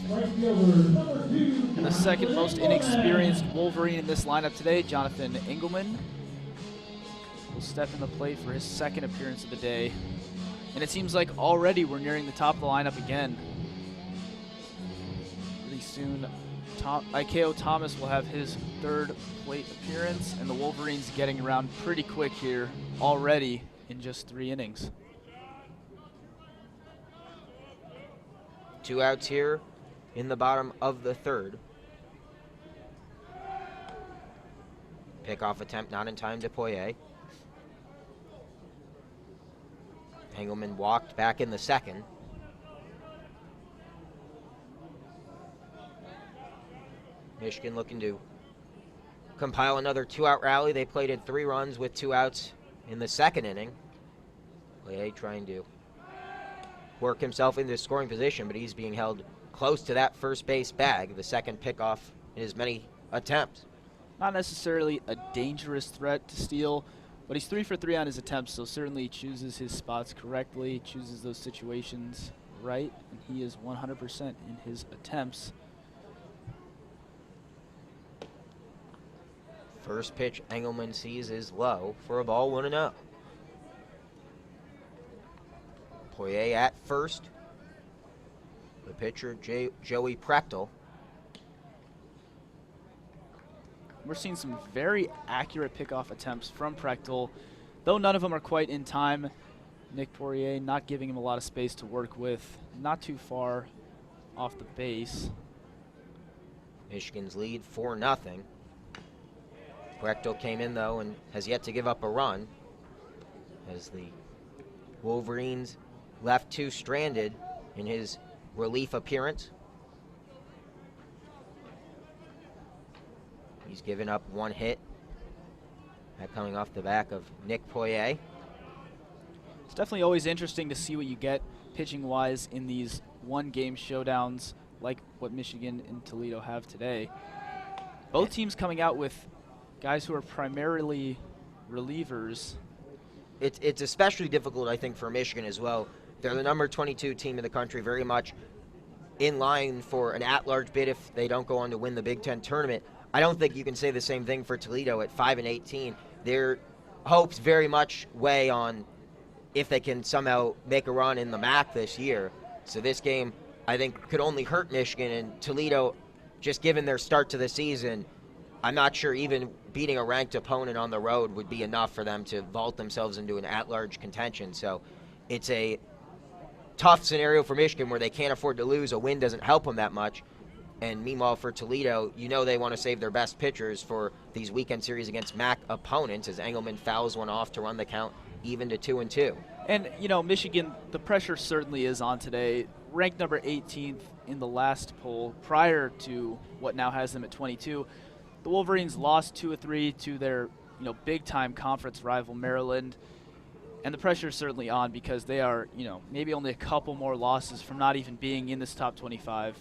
And the second most inexperienced Wolverine in this lineup today, Jonathan Engelman, will step in the plate for his 2nd appearance of the day. And it seems like already we're nearing the top of the lineup again. Pretty soon, Ikeo Thomas will have his 3rd plate appearance, and the Wolverines getting around pretty quick here already in just 3 innings. 2 outs here in the bottom of the third. Pickoff attempt not in time to Poirier. Engelman walked back in the second. Michigan looking to compile another 2-out rally. They plated 3 runs with 2 outs in the second inning. Poirier trying to work himself into scoring position, but he's being held close to that first base bag, the second pickoff in as many attempts. Not necessarily a dangerous threat to steal, but he's 3 for 3 on his attempts, so certainly he chooses his spots correctly, chooses those situations right, and he is 100% in his attempts. First pitch Engelman sees is low for a ball, 1-0. Poirier at first. The pitcher, Joey Prechtel. We're seeing some very accurate pickoff attempts from Prechtel, though none of them are quite in time. Nick Poirier not giving him a lot of space to work with, not too far off the base. Michigan's lead 4-0. Prechtel came in, though, and has yet to give up a run as the Wolverines left 2 stranded in his relief appearance. He's given up 1 hit. That coming off the back of Nick Poirier. It's definitely always interesting to see what you get pitching-wise in these one-game showdowns like what Michigan and Toledo have today. Both teams coming out with guys who are primarily relievers. It's especially difficult, I think, for Michigan as well. They're the number 22 team in the country, very much in line for an at-large bid if they don't go on to win the Big Ten tournament. I don't think you can say the same thing for Toledo at 5-18. Their hopes very much weigh on if they can somehow make a run in the MAC this year. So this game, I think, could only hurt Michigan, and Toledo, just given their start to the season, I'm not sure even beating a ranked opponent on the road would be enough for them to vault themselves into an at-large contention. So it's a tough scenario for Michigan where they can't afford to lose. A win doesn't help them that much. And meanwhile, for Toledo, you know they want to save their best pitchers for these weekend series against MAC opponents as Engelman fouls one off to run the count even to 2-2. And, you know, Michigan, the pressure certainly is on today. Ranked number 18th in the last poll prior to what now has them at 22. The Wolverines lost 2 of 3 to their, big-time conference rival Maryland. And the pressure is certainly on because they are, maybe only a couple more losses from not even being in this top 25,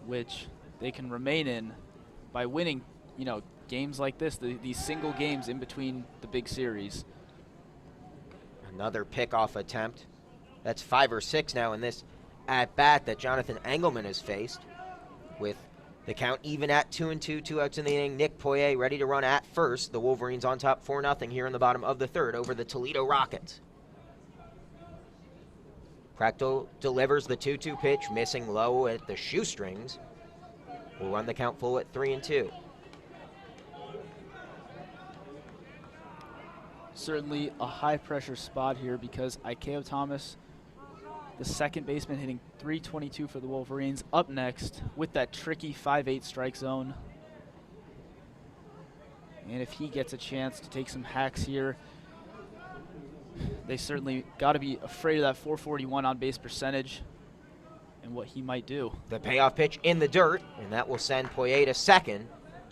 which they can remain in by winning, games like this, these single games in between the big series. Another pickoff attempt. That's 5 or 6 now in this at-bat that Jonathan Engelman has faced, with the count even at 2-2, 2 outs in the inning. Nick Poirier ready to run at first. The Wolverines on top 4-0 here in the bottom of the third over the Toledo Rockets. Prechtel delivers the 2-2 pitch, missing low at the shoestrings. Will run the count full at 3-2. Certainly a high-pressure spot here because Ikeo Thomas, the second baseman, hitting .322 for the Wolverines, up next with that tricky 5-8 strike zone. And if he gets a chance to take some hacks here, they certainly got to be afraid of that .441 on-base percentage and what he might do. The payoff pitch in the dirt, and that will send Poirier to second,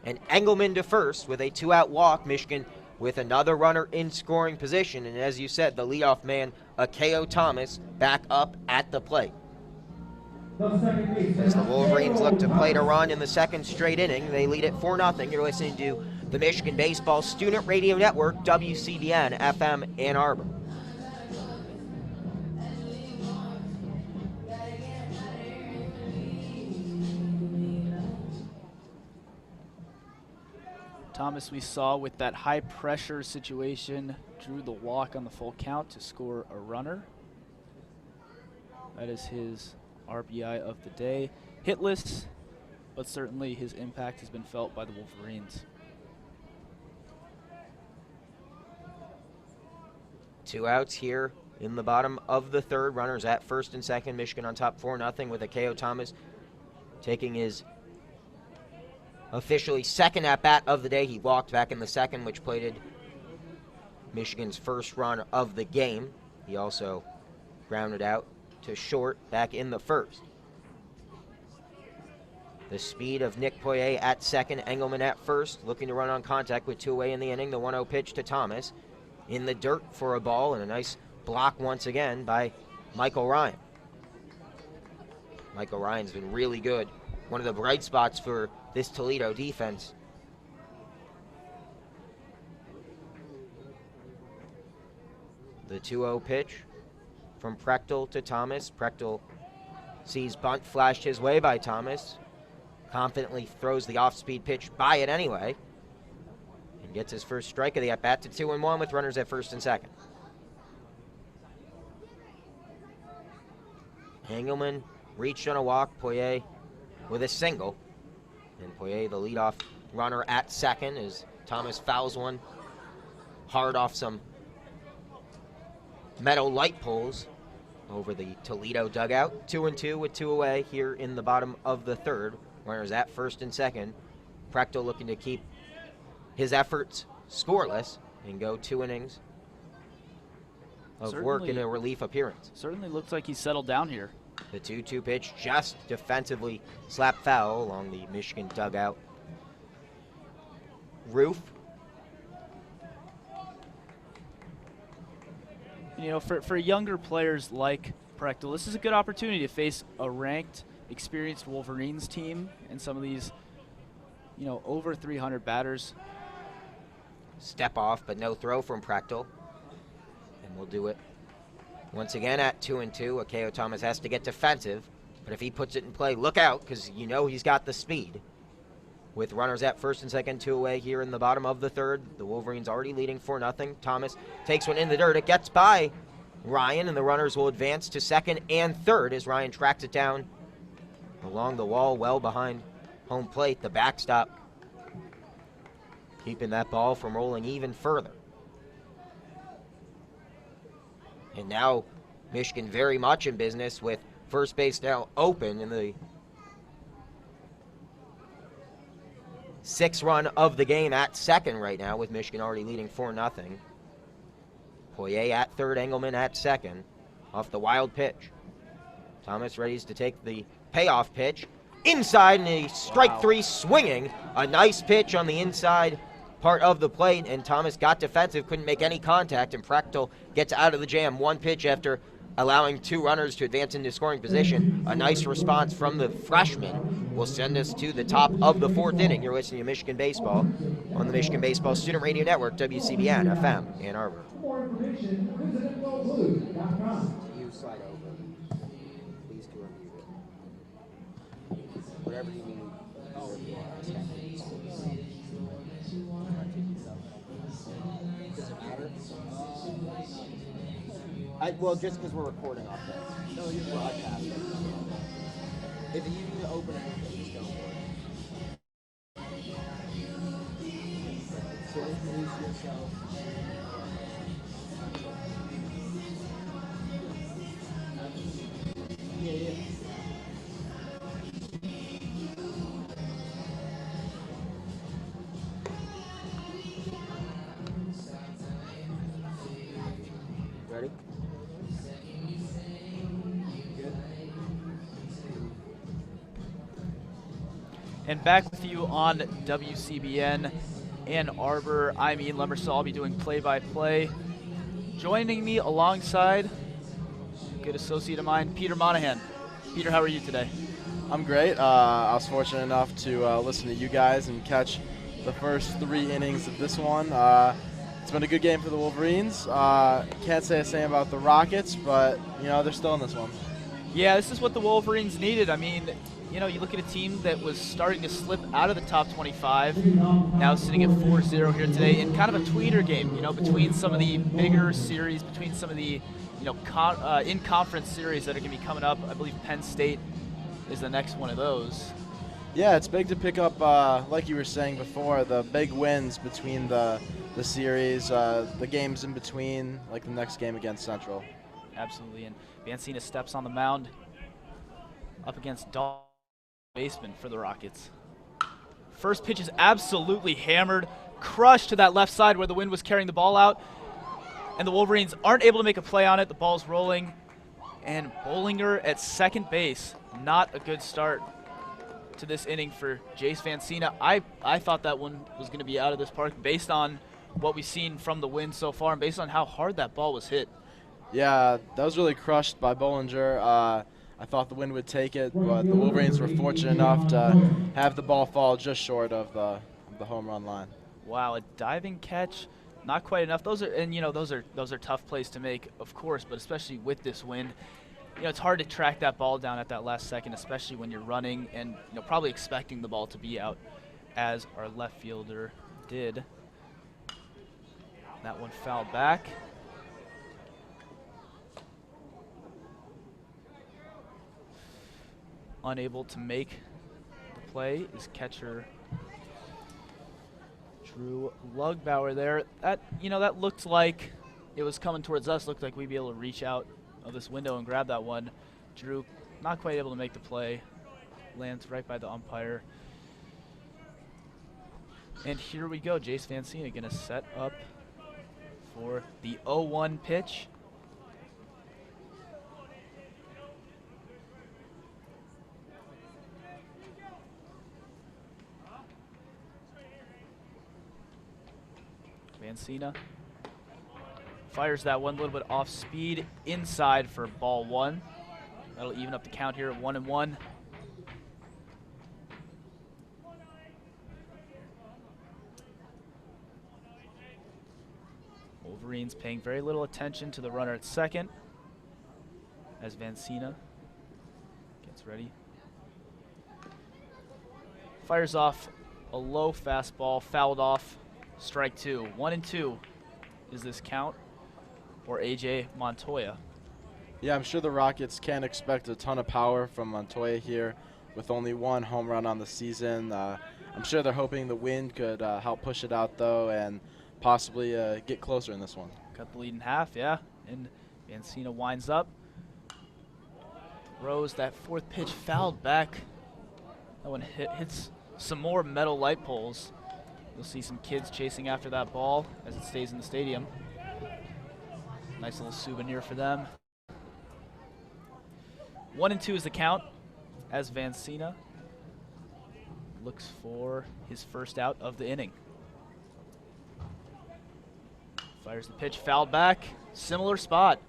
and Engelman to first with a 2-out walk. Michigan with another runner in scoring position, and as you said, the leadoff man, Ikeo Thomas, back up at the plate. As the Wolverines look to plate a run in the second straight inning, they lead at 4-0. You're listening to the Michigan Baseball Student Radio Network, WCBN FM Ann Arbor. Thomas, we saw with that high-pressure situation, drew the walk on the full count to score a runner. That is his RBI of the day. Hitless, but certainly his impact has been felt by the Wolverines. 2 outs here in the bottom of the third. Runners at first and second. Michigan on top 4-0 with Ikeo Thomas taking his officially second at-bat of the day. He walked back in the second, which plated Michigan's first run of the game. He also grounded out to short back in the first. The speed of Nick Poirier at second, Engelman at first, looking to run on contact with 2 away in the inning. The 1-0 pitch to Thomas. In the dirt for a ball, and a nice block once again by Michael Ryan. Michael Ryan's been really good. One of the bright spots for this Toledo defense. The 2-0 pitch from Prechtel to Thomas. Prechtel sees bunt flashed his way by Thomas. Confidently throws the off-speed pitch by it anyway. And gets his first strike of the at-bat to 2-1 with runners at first and second. Engelman reached on a walk. Poirier with a single. And Poirier, the leadoff runner at second, as Thomas fouls one hard off some metal light poles over the Toledo dugout. 2-2 with 2 away here in the bottom of the third. Runners at first and second. Prechtel looking to keep his efforts scoreless and go 2 innings of work in a relief appearance. Certainly looks like he's settled down here. The 2-2 pitch just defensively slapped foul along the Michigan dugout roof. You know, for younger players like Prechtel, this is a good opportunity to face a ranked, experienced Wolverines team and some of these, you know, over 300 batters. Step off, but no throw from Prechtel. And we'll do it once again at 2-2. Akeo Thomas has to get defensive, but if he puts it in play, look out, because you know he's got the speed. With runners at first and second, 2 away here in the bottom of the third. The Wolverines already leading 4-0. Thomas takes one in the dirt. It gets by Ryan, and the runners will advance to second and third as Ryan tracks it down along the wall, well behind home plate. The backstop keeping that ball from rolling even further. And now Michigan very much in business with first base now open in the 6th run of the game at second right now, with Michigan already leading 4-0. Poirier at third, Engelman at second off the wild pitch. Thomas ready to take the payoff pitch. Inside, and a strike 3 swinging. A nice pitch on the inside part of the plate, and Thomas got defensive, couldn't make any contact, and Prechtel gets out of the jam. One pitch after allowing 2 runners to advance into scoring position. A nice response from the freshman will send us to the top of the 4th inning. You're listening to Michigan Baseball on the Michigan Baseball Student Radio Network, WCBN FM, Ann Arbor. For information, visit GoBlue.com. You slide over. Please do unmute it. Whatever you need. Does it matter? Well, just because we're recording off this. No, you're broadcasting. If you need to open it, just go for it. So introduce yourself. Yeah. Ready? And back with you on WCBN Ann Arbor. I'm Ian Lemersaw. I'll be doing play-by-play. Joining me alongside a good associate of mine, Peter Monahan. Peter, how are you today? I'm great. I was fortunate enough to listen to you guys and catch the first 3 innings of this one. It's been a good game for the Wolverines. Can't say the same about the Rockets, but you know they're still in this one. Yeah, this is what the Wolverines needed. I mean, you know, you look at a team that was starting to slip out of the top 25, now sitting at 4-0 here today in kind of a tweeter game, you know, between some of the bigger series, between some of the, you know, in-conference series that are going to be coming up. I believe Penn State is the next one of those. Yeah, it's big to pick up, like you were saying before, the big wins between the series, the games in between, like the next game against Central. Absolutely, and Vancina steps on the mound up against Dahl. baseman for the Rockets. First pitch is absolutely hammered, crushed to that left side where the wind was carrying the ball out, and the Wolverines aren't able to make a play on it. The ball's rolling, and Bollinger at second base. Not a good start to this inning for Jace Vancina. I thought that one was going to be out of this park based on what we've seen from the wind so far and based on how hard that ball was hit. Yeah, that was really crushed by Bollinger. I thought the wind would take it, but the Wolverines were fortunate enough to have the ball fall just short of the home run line. Wow, a diving catch, not quite enough. Those are tough plays to make, of course, but especially with this wind, it's hard to track that ball down at that last second, especially when you're running and probably expecting the ball to be out, as our left fielder did. That one fouled back. Unable to make the play is catcher Drew Lugbauer there. That looked like it was coming towards us. Looked like we'd be able to reach out of this window and grab that one. Drew not quite able to make the play. Lands right by the umpire. And here we go. Jace Vancina going to set up for the 0-1 pitch. Vancina fires that one a little bit off speed inside for ball one. That'll even up the count here at 1-1. Wolverines paying very little attention to the runner at second as Vancina gets ready. Fires off a low fastball, fouled off. Strike two. 1-2 is this count for AJ Montoya. Yeah, I'm sure the Rockets can't expect a ton of power from Montoya here with only one home run on the season. I'm sure they're hoping the wind could help push it out, though, and possibly get closer in this one. Cut the lead in half, yeah. And Vancina winds up. Throws that fourth pitch, fouled back. That one hits some more metal light poles. You'll see some kids chasing after that ball as it stays in the stadium. Nice little souvenir for them. 1-2 is the count as Vancina looks for his first out of the inning. Fires the pitch, fouled back, similar spot.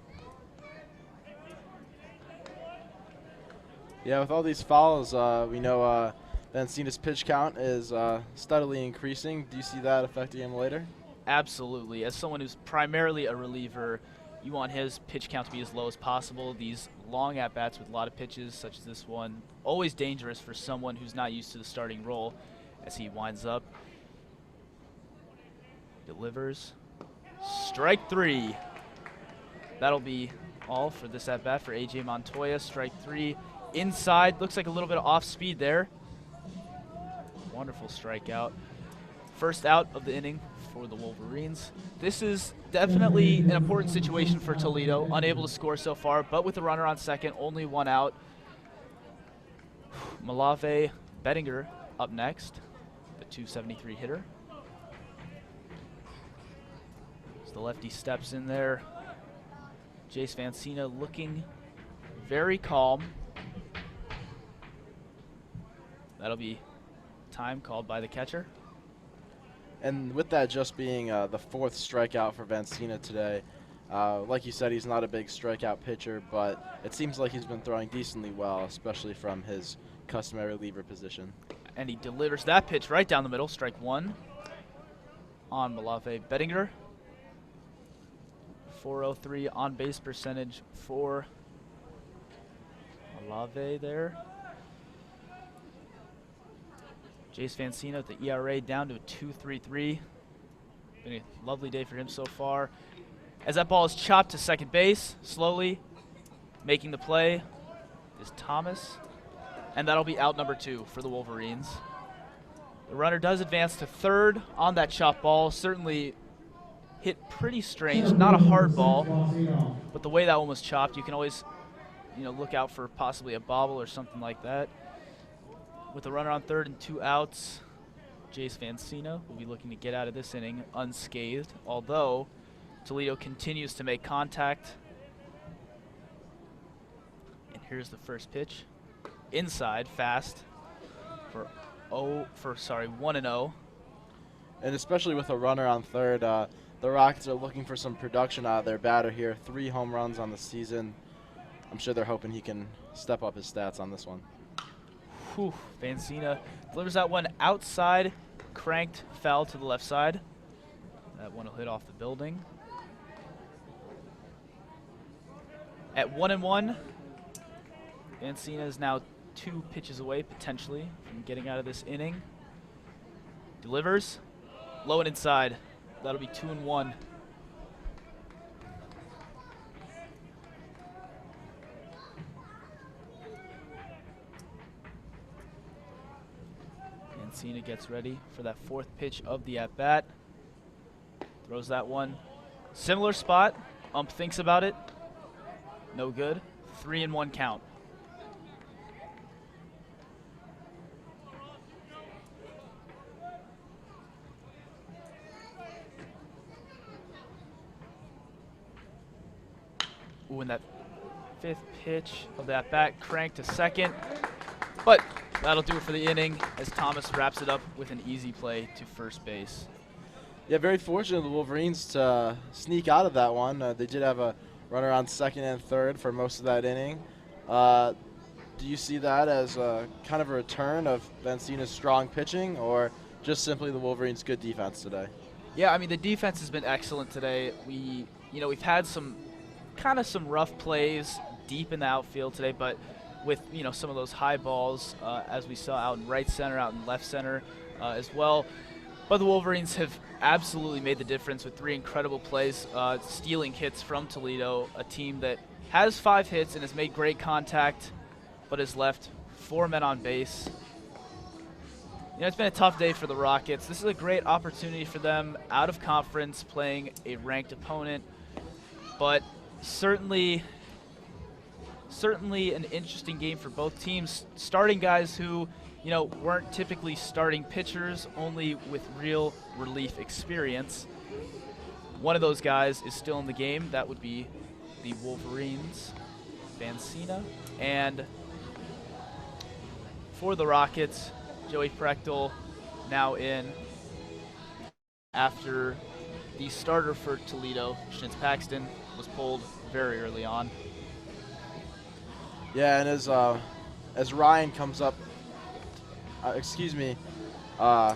Yeah, with all these fouls, we know Vancina's pitch count is steadily increasing. Do you see that affecting him later? Absolutely. As someone who's primarily a reliever, you want his pitch count to be as low as possible. These long at-bats with a lot of pitches, such as this one, always dangerous for someone who's not used to the starting role as he winds up. Delivers. Strike three. That'll be all for this at-bat for AJ Montoya. Strike three. Inside. Looks like a little bit of off-speed there. Wonderful strikeout. First out of the inning for the Wolverines. This is definitely an important situation for Toledo. Unable to score so far, but with the runner on second, only one out. Malave Bettinger up next, the 273 hitter. As the lefty steps in there, Jace Vancina looking very calm. That'll be time called by the catcher. And with that just being the fourth strikeout for Vancina today, like you said, he's not a big strikeout pitcher, but it seems like he's been throwing decently well, especially from his customary reliever position. And he delivers that pitch right down the middle, strike one on Malave Bettinger. 403 on base percentage for Malave there. Jace Vancina with the ERA down to a 2.33. Been a lovely day for him so far. As that ball is chopped to second base, slowly making the play is Thomas. And that'll be out number two for the Wolverines. The runner does advance to third on that chopped ball. Certainly hit pretty strange, not a hard ball, but the way that one was chopped, you can always look out for possibly a bobble or something like that. With a runner on third and 2 outs, Jace Vancina will be looking to get out of this inning unscathed, although Toledo continues to make contact. And here's the first pitch. Inside, fast for 1-0. And especially with a runner on third, the Rockets are looking for some production out of their batter here. 3 home runs on the season. I'm sure they're hoping he can step up his stats on this one. Whew. Vancina delivers that one outside, cranked foul to the left side. That one will hit off the building. At 1-1, Vancina is now 2 pitches away, potentially, from getting out of this inning. Delivers, low and inside. That'll be 2-1. Vancina gets ready for that 4th pitch of the at-bat. Throws that one. Similar spot. Ump thinks about it. No good. 3-1 count. Ooh, and that 5th pitch of that bat cranked to second. But that'll do it for the inning as Thomas wraps it up with an easy play to first base. Yeah, very fortunate of the Wolverines to sneak out of that one. They did have a runner on second and third for most of that inning. Do you see that as kind of a return of Vancina's strong pitching, or just simply the Wolverines' good defense today? Yeah, I mean, the defense has been excellent today. We've had some rough plays deep in the outfield today, but with some of those high balls, as we saw out in right center, out in left center as well. But the Wolverines have absolutely made the difference with 3 incredible plays, stealing hits from Toledo, a team that has 5 hits and has made great contact, but has left 4 men on base. It's been a tough day for the Rockets. This is a great opportunity for them out of conference, playing a ranked opponent, but certainly an interesting game for both teams. Starting guys who, weren't typically starting pitchers, only with real relief experience. One of those guys is still in the game. That would be the Wolverines, Vancina. And for the Rockets, Joey Prechtel now in after the starter for Toledo, Shintz Paxton, was pulled very early on. Yeah, and as Ryan comes up,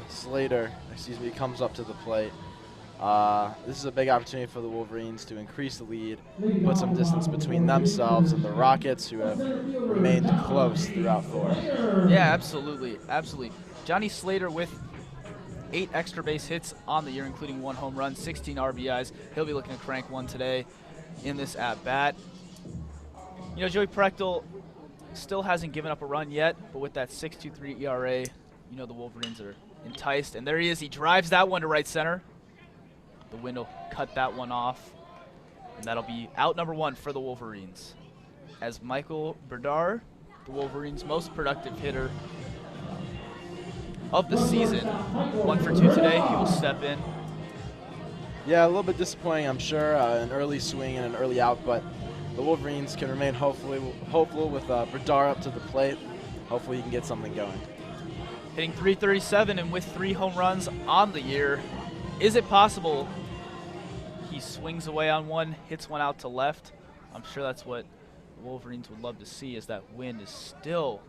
Slater, comes up to the plate. This is a big opportunity for the Wolverines to increase the lead, put some distance between themselves and the Rockets, who have remained close throughout 4. Yeah, absolutely. Johnny Slater with 8 extra base hits on the year, including 1 home run, 16 RBIs. He'll be looking to crank one today in this at-bat. Joey Prechtel still hasn't given up a run yet, but with that 6.23 ERA, the Wolverines are enticed. And there he is. He drives that one to right center. The wind will cut that one off, and that'll be out number 1 for the Wolverines. As Michael Berdar, the Wolverines' most productive hitter of the season, 1 for 2 today, he will step in. Yeah, a little bit disappointing, I'm sure, an early swing and an early out, but the Wolverines can remain hopeful with Berdar up to the plate. Hopefully he can get something going. Hitting .337 and with 3 home runs on the year. Is it possible he swings away on one, hits one out to left? I'm sure that's what the Wolverines would love to see, as that wind is still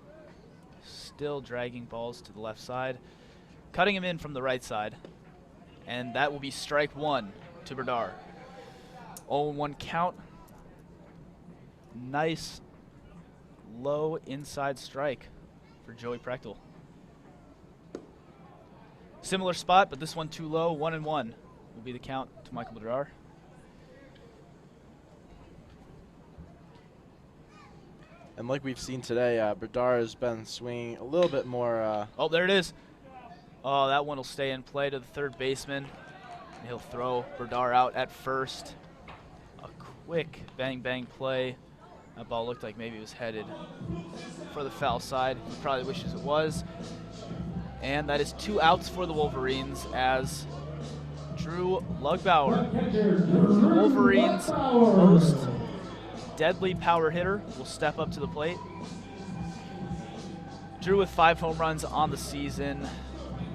dragging balls to the left side, cutting him in from the right side. And that will be strike 1 to Berdar. 0-1 count. Nice low inside strike for Joey Prechtel. Similar spot, but this one too low. 1-1 will be the count to Michael Berdar. And like we've seen today, Berdar has been swinging a little bit more. Oh, there it is. Oh, that one will stay in play to the third baseman. And he'll throw Berdar out at first. A quick bang-bang play. That ball looked like maybe it was headed for the foul side. He probably wishes it was. And that is 2 outs for the Wolverines as Drew Lugbauer, the Wolverines' most deadly power hitter, will step up to the plate. Drew with 5 home runs on the season,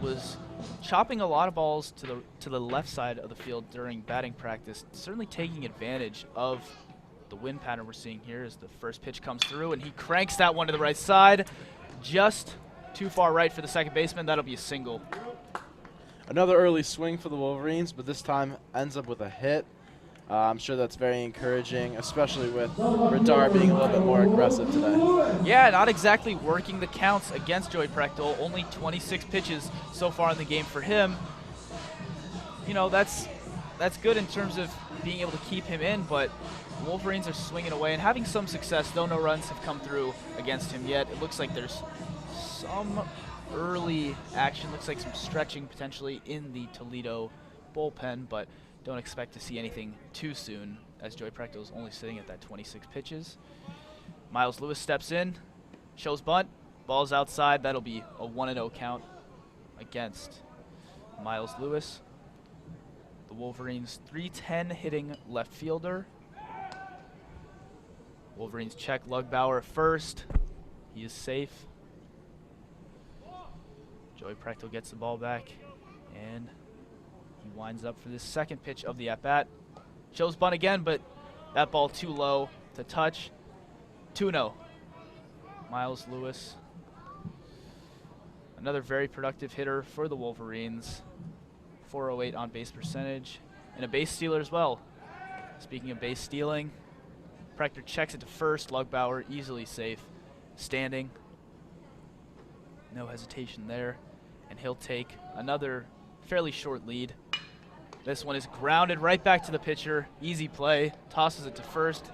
was chopping a lot of balls to the left side of the field during batting practice, certainly taking advantage of the wind pattern we're seeing here as the first pitch comes through, and he cranks that one to the right side, just too far right for the second baseman. That'll be a single. Another early swing for the Wolverines, but this time ends up with a hit. I'm sure that's very encouraging, especially with Radar being a little bit more aggressive today. Yeah, not exactly working the counts against Joey Prechtel. Only 26 pitches so far in the game for him. You know, that's good in terms of being able to keep him in, but the Wolverines are swinging away and having some success, though no runs have come through against him yet. It looks like there's some early action, looks like some stretching potentially in the Toledo bullpen, but don't expect to see anything too soon as Joey Prechtel is only sitting at that 26 pitches. Miles Lewis steps in, shows bunt, ball's outside. That'll be a 1-0 count against Miles Lewis, the Wolverines' .310 hitting left fielder. Wolverines check Lugbauer first. He is safe. Joey Prechtel gets the ball back, and he winds up for this second pitch of the at-bat. Shows bunt again, but that ball too low to touch. 2-0. Miles Lewis, another very productive hitter for the Wolverines. 408 on base percentage, and a base stealer as well. Speaking of base stealing, Prechtel checks it to first. Lugbauer easily safe, standing. No hesitation there, and he'll take another fairly short lead. This one is grounded right back to the pitcher. Easy play, tosses it to first,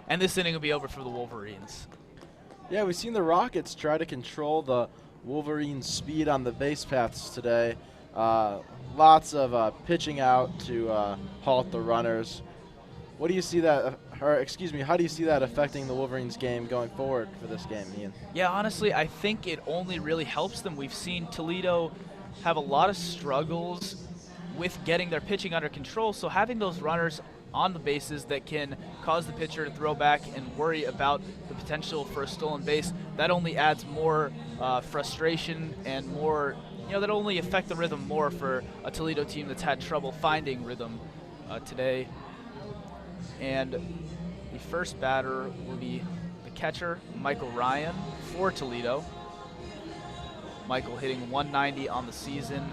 and this inning will be over for the Wolverines. Yeah, we've seen the Rockets try to control the Wolverines' speed on the base paths today. Lots of pitching out to halt the runners. What do you see that, how do you see that affecting the Wolverines' game going forward for this game, Ian? Yeah, honestly, I think it only really helps them. We've seen Toledo have a lot of struggles with getting their pitching under control, so having those runners on the bases that can cause the pitcher to throw back and worry about the potential for a stolen base, that only adds more frustration and more, that only affect the rhythm more for a Toledo team that's had trouble finding rhythm today. And the first batter will be the catcher, Michael Ryan, for Toledo. Michael hitting 190 on the season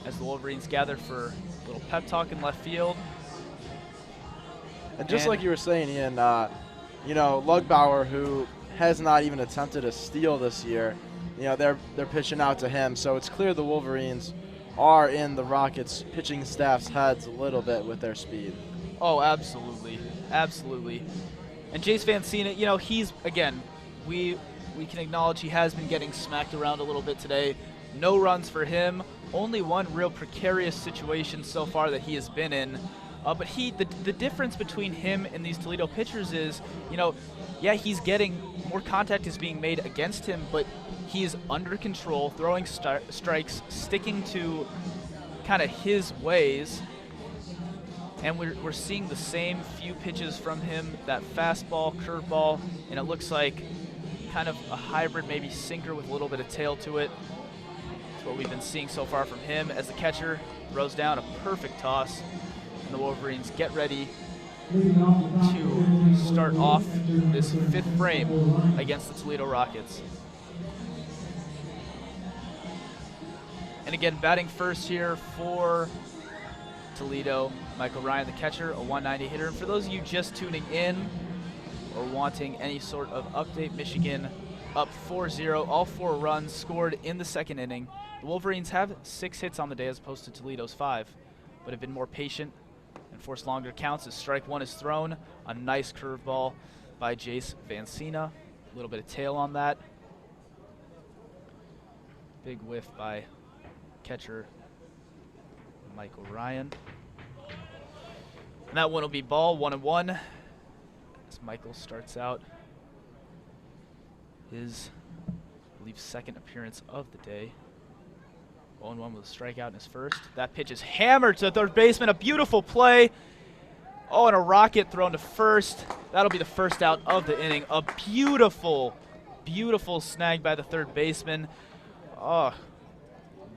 as the Wolverines gather for a little pep talk in left field. And just like you were saying, Ian, Lugbauer, who has not even attempted a steal this year, they're pitching out to him. So it's clear the Wolverines are in the Rockets' pitching staff's heads a little bit with their speed. Oh, absolutely. Absolutely. And Jace Vancina, he's, again, we can acknowledge he has been getting smacked around a little bit today. No runs for him. Only one real precarious situation so far that he has been in. But the difference between him and these Toledo pitchers is, he's getting more contact is being made against him, but he's under control, throwing strikes, sticking to kind of his ways. And we're seeing the same few pitches from him, that fastball, curveball, and it looks like kind of a hybrid, maybe sinker with a little bit of tail to it. That's what we've been seeing so far from him as the catcher throws down a perfect toss. And the Wolverines get ready to start off this fifth frame against the Toledo Rockets. And again, batting first here for Toledo, Michael Ryan, the catcher, a 190 hitter. And for those of you just tuning in or wanting any sort of update, Michigan up 4-0, all 4 runs scored in the second inning. The Wolverines have 6 hits on the day as opposed to Toledo's 5, but have been more patient and forced longer counts as strike 1 is thrown. A nice curveball by Jace Vancina. A little bit of tail on that. Big whiff by catcher Michael Ryan. And that one will be ball, 1-1, as Michael starts out his, I believe, second appearance of the day. 0-1 with a strikeout in his first. That pitch is hammered to the third baseman. A beautiful play. Oh, and a rocket thrown to first. That'll be the first out of the inning. A beautiful, beautiful snag by the third baseman. Oh,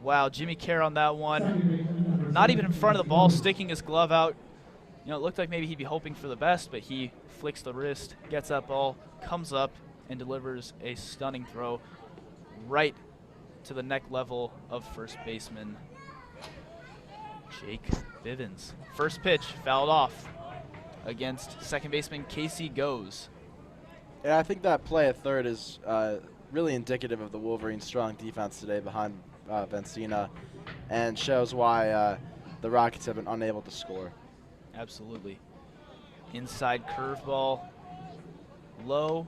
wow. Jimmy Kerr on that one. Not even in front of the ball, sticking his glove out. You know, it looked like maybe he'd be hoping for the best, but he flicks the wrist, gets that ball, comes up, and delivers a stunning throw right to the neck level of first baseman Jake Bivens. First pitch fouled off against second baseman Casey Goes. Yeah, I think that play at third is really indicative of the Wolverines' strong defense today behind Vancina, and shows why the Rockets have been unable to score. Absolutely. Inside curveball, low.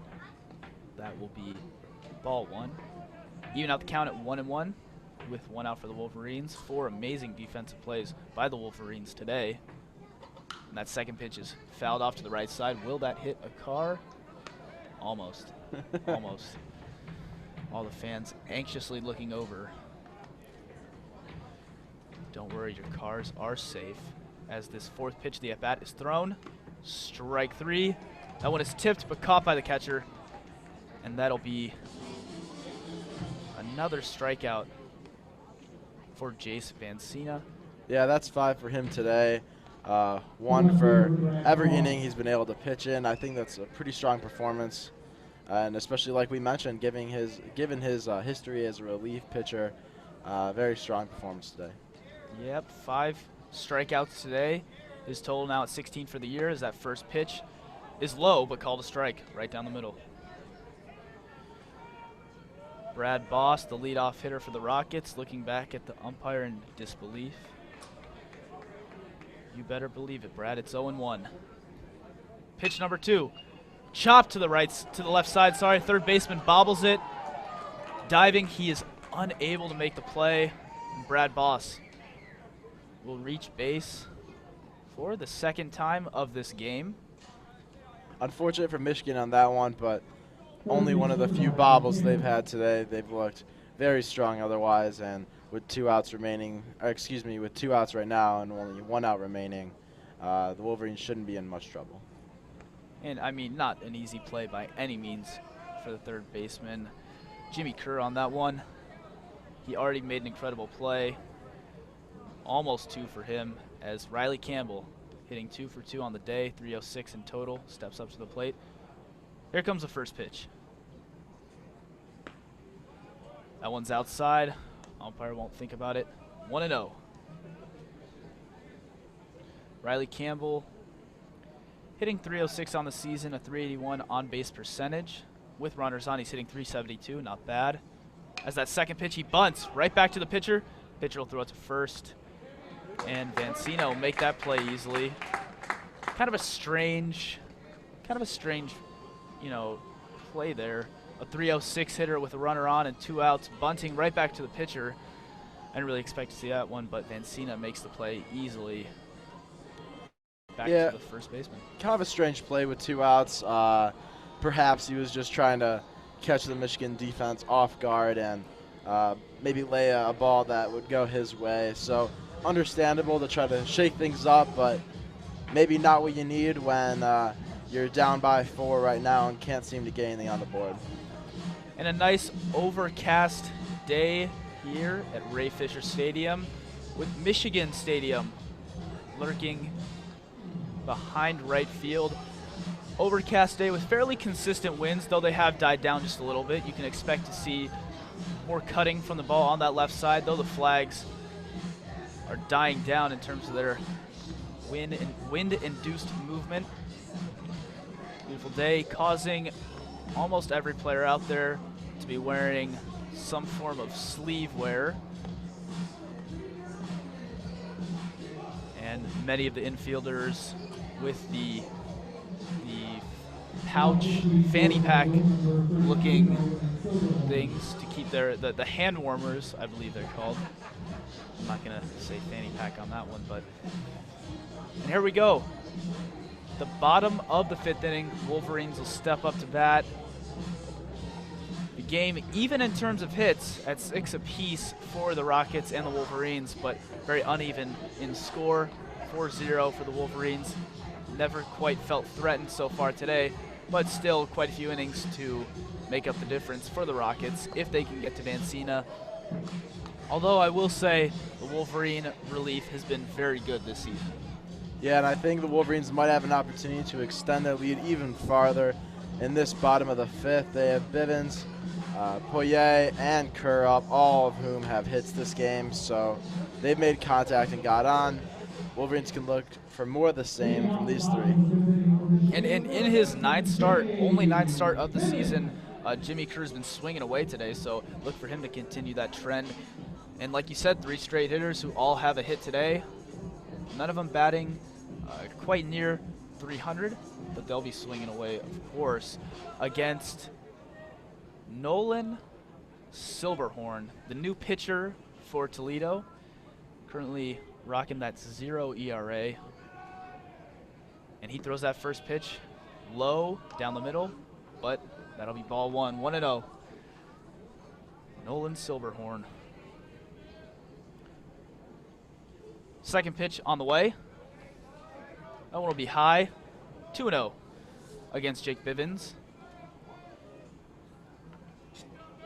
That will be ball one. Even out the count at 1-1 with one out for the Wolverines. 4 amazing defensive plays by the Wolverines today. And that second pitch is fouled off to the right side. Will that hit a car? Almost. Almost. All the fans anxiously looking over. Don't worry, your cars are safe. As this fourth pitch of the at-bat is thrown. Strike 3. That one is tipped but caught by the catcher. And that'll be another strikeout for Jace Vancina. Yeah, that's 5 for him today. 1 for every inning he's been able to pitch in. I think that's a pretty strong performance, and especially like we mentioned, given his history as a relief pitcher, very strong performance today. Yep, 5 strikeouts today. His total now at 16 for the year, as that first pitch is low but called a strike right down the middle. Brad Boss, the leadoff hitter for the Rockets, looking back at the umpire in disbelief. You better believe it, Brad. It's 0-1. Pitch number 2. Chopped to the left side. Sorry, third baseman bobbles it. Diving, he is unable to make the play. And Brad Boss will reach base for the second time of this game. Unfortunate for Michigan on that one, but only one of the few bobbles they've had today. They've looked very strong otherwise, and with 2 outs remaining, with 2 outs right now and only 1 out remaining, the Wolverines shouldn't be in much trouble. And I mean, not an easy play by any means for the third baseman. Jimmy Kerr on that one. He already made an incredible play. Almost 2 for him, as Riley Campbell, hitting 2 for 2 on the day, 306 in total, steps up to the plate. Here comes the first pitch. That one's outside. Umpire won't think about it. 1-0. Riley Campbell hitting 306 on the season, a 381 on-base percentage. With runners on, he's hitting 372, not bad. As that second pitch, he bunts right back to the pitcher. Pitcher will throw it to first. And Vancina will make that play easily. Kind of a strange, you know, play there. A 306 hitter with a runner on and 2 outs, bunting right back to the pitcher. I didn't really expect to see that one, but Vancina makes the play easily back to the first baseman. Kind of a strange play with 2 outs. Perhaps he was just trying to catch the Michigan defense off guard and maybe lay a ball that would go his way. So understandable to try to shake things up, but maybe not what you need when you're down by 4 right now and can't seem to get anything on the board. And a nice overcast day here at Ray Fisher Stadium, with Michigan Stadium lurking behind right field. Overcast day with fairly consistent winds, though they have died down just a little bit. You can expect to see more cutting from the ball on that left side, though the flags are dying down in terms of their wind-induced movement. Beautiful day, causing almost every player out there to be wearing some form of sleeve wear. And many of the infielders with the pouch, fanny pack looking things to keep the hand warmers, I believe they're called. I'm not going to say fanny pack on that one, but. And here we go. The bottom of the 5th inning, Wolverines will step up to bat. game, even in terms of hits, at 6 apiece for the Rockets and the Wolverines, but very uneven in score. 4-0 for the Wolverines. Never quite felt threatened so far today, but still quite a few innings to make up the difference for the Rockets if they can get to Vancina. Although I will say the Wolverine relief has been very good this season. Yeah, and I think the Wolverines might have an opportunity to extend their lead even farther in this bottom of the 5th. They have Bivens, Poirier, and Kerr up, all of whom have hits this game, so they've made contact and got on. Wolverines can look for more of the same from these 3. And in his only ninth start of the season, Jimmy Kerr's been swinging away today, so look for him to continue that trend. And like you said, 3 straight hitters who all have a hit today. None of them batting quite near 300, but they'll be swinging away, of course, against Nolan Silberhorn, the new pitcher for Toledo, currently rocking that 0 ERA. And he throws that first pitch low down the middle, but that'll be ball 1, 1-0. Nolan Silberhorn. Second pitch on the way. That one will be high. 2-0 against Jake Bivens.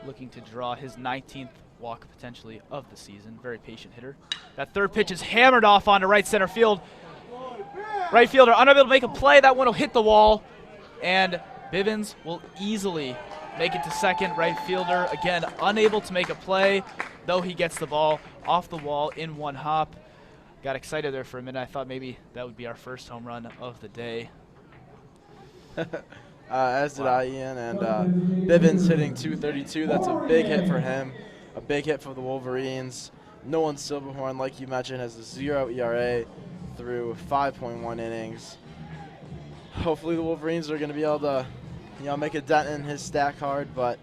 Looking to draw his 19th walk potentially of the season. Very patient hitter. That third pitch is hammered off onto right center field. Right fielder unable to make a play. That one will hit the wall. And Bivens will easily make it to second. Right fielder, again, unable to make a play, though he gets the ball off the wall in one hop. Got excited there for a minute. I thought maybe that would be our first home run of the day. As did I, Ian. And Bivens hitting 232. That's a big hit for him. A big hit for the Wolverines. Nolan Silberhorn, like you mentioned, has a 0 ERA through 5.1 innings. Hopefully the Wolverines are going to be able to, make a dent in his stat card, but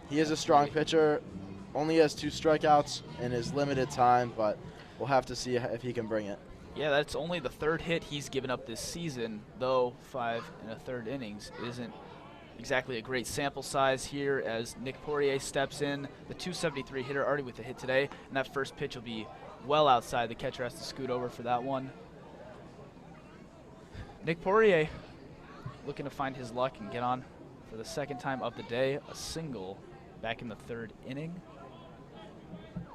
he is a strong pitcher. Only has 2 strikeouts in his limited time, but we'll have to see if he can bring it. Yeah, that's only the 3rd hit he's given up this season, though 5 1/3 innings isn't exactly a great sample size here as Nick Poirier steps in. The 273 hitter already with a hit today, and that first pitch will be well outside. The catcher has to scoot over for that one. Nick Poirier looking to find his luck and get on for the 2nd time of the day. A single back in the 3rd inning.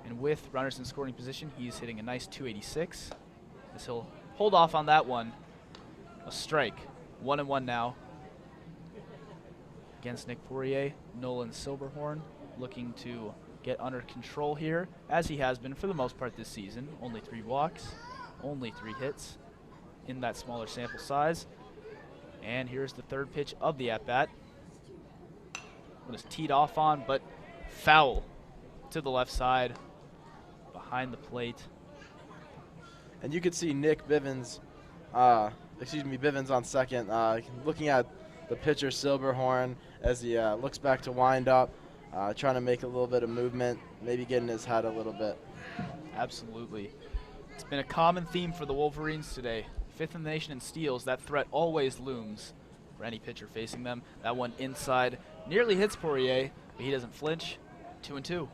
And with runners in scoring position, he's hitting a nice 286. As he'll hold off on that one. A strike. 1-1 now. Against Nick Poirier, Nolan Silberhorn looking to get under control here, as he has been for the most part this season. Only 3 walks, only 3 hits in that smaller sample size. And here's the 3rd pitch of the at-bat. Was teed off on, but foul to the left side, behind the plate. And you could see Bivens on second, looking at the pitcher Silberhorn as he looks back to wind up, trying to make a little bit of movement, maybe get in his head a little bit. Absolutely. It's been a common theme for the Wolverines today. 5th in the nation in steals. That threat always looms for any pitcher facing them. That one inside nearly hits Poirier, but he doesn't flinch. 2-2.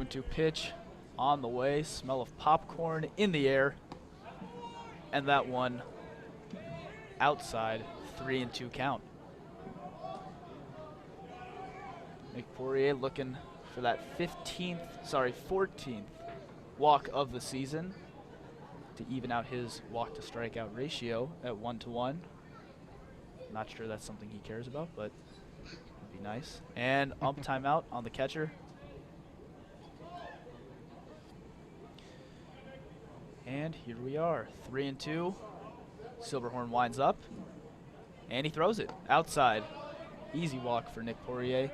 Two pitch on the way. Smell of popcorn in the air. And that one outside. 3-2 count. Nick Poirier looking for that 14th walk of the season to even out his walk to strikeout ratio at 1-1. Not sure that's something he cares about, but it'd be nice. And ump timeout on the catcher. And here we are, 3-2. Silberhorn winds up, and he throws it outside. Easy walk for Nick Poirier.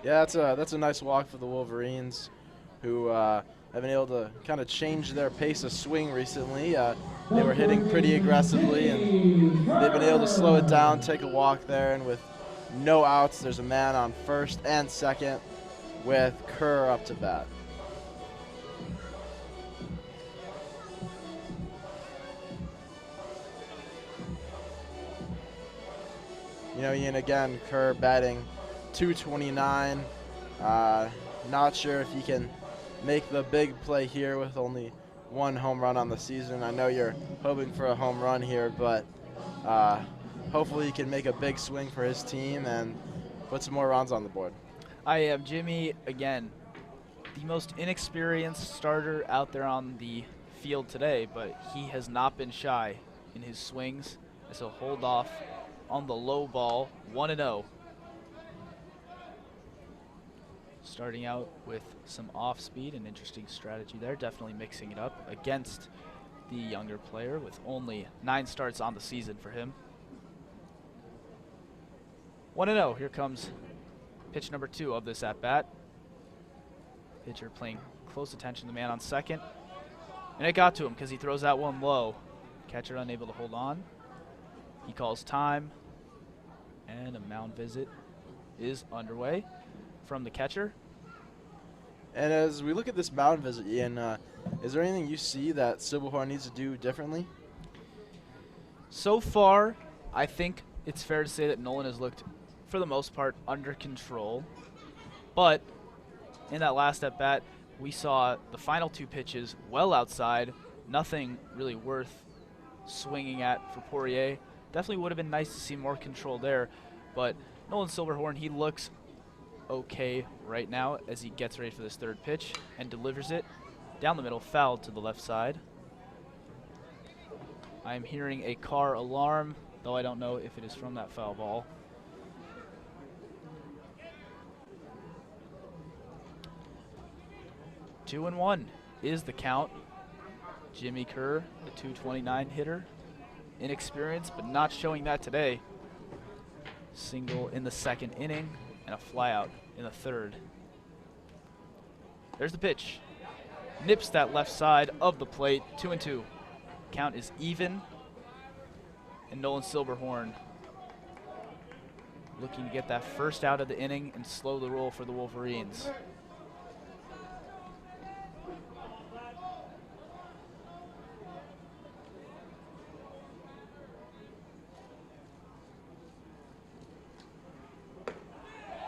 Yeah, that's a nice walk for the Wolverines, who have been able to kind of change their pace of swing recently. They were hitting pretty aggressively, and they've been able to slow it down, take a walk there, and with no outs. There's a man on first and second with Kerr up to bat. You know, Ian, again, Kerr batting .229. Not sure if he can make the big play here with only one home run on the season. I know you're hoping for a home run here, but hopefully he can make a big swing for his team and put some more runs on the board. I have Jimmy, again, the most inexperienced starter out there on the field today, but he has not been shy in his swings, as he'll hold off on the low ball, 1-0. Starting out with some off speed, an interesting strategy there, definitely mixing it up against the younger player with only 9 starts on the season for him. 1-0, here comes pitch number 2 of this at-bat. Pitcher playing close attention to the man on second. And it got to him because he throws that one low. Catcher unable to hold on. He calls time. And a mound visit is underway from the catcher. And as we look at this mound visit, Ian, is there anything you see that Silberhorn needs to do differently? So far, I think it's fair to say that Nolan has looked, for the most part, under control. But in that last at-bat, we saw the final 2 pitches well outside, nothing really worth swinging at for Poirier. Definitely would have been nice to see more control there, but Nolan Silberhorn, he looks okay right now as he gets ready for this 3rd pitch and delivers it down the middle, foul to the left side. I'm hearing a car alarm, though I don't know if it is from that foul ball. Two and 1 is the count. Jimmy Kerr, the .229 hitter. Inexperienced, but not showing that today. Single in the 2nd inning and a flyout in the 3rd. There's the pitch. Nips that left side of the plate, 2-2. Count is even. And Nolan Silberhorn looking to get that first out of the inning and slow the roll for the Wolverines.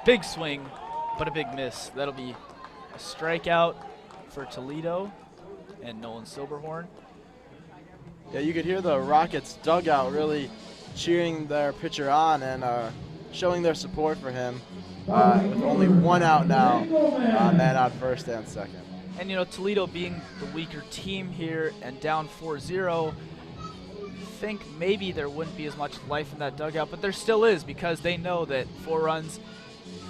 Big swing, but a big miss. That'll be a strikeout for Toledo and Nolan Silberhorn. Yeah, you could hear the Rockets dugout really cheering their pitcher on and showing their support for him. With only 1 out now, man on first and second. And you know, Toledo being the weaker team here and down 4-0, think maybe there wouldn't be as much life in that dugout, but there still is, because they know that 4 runs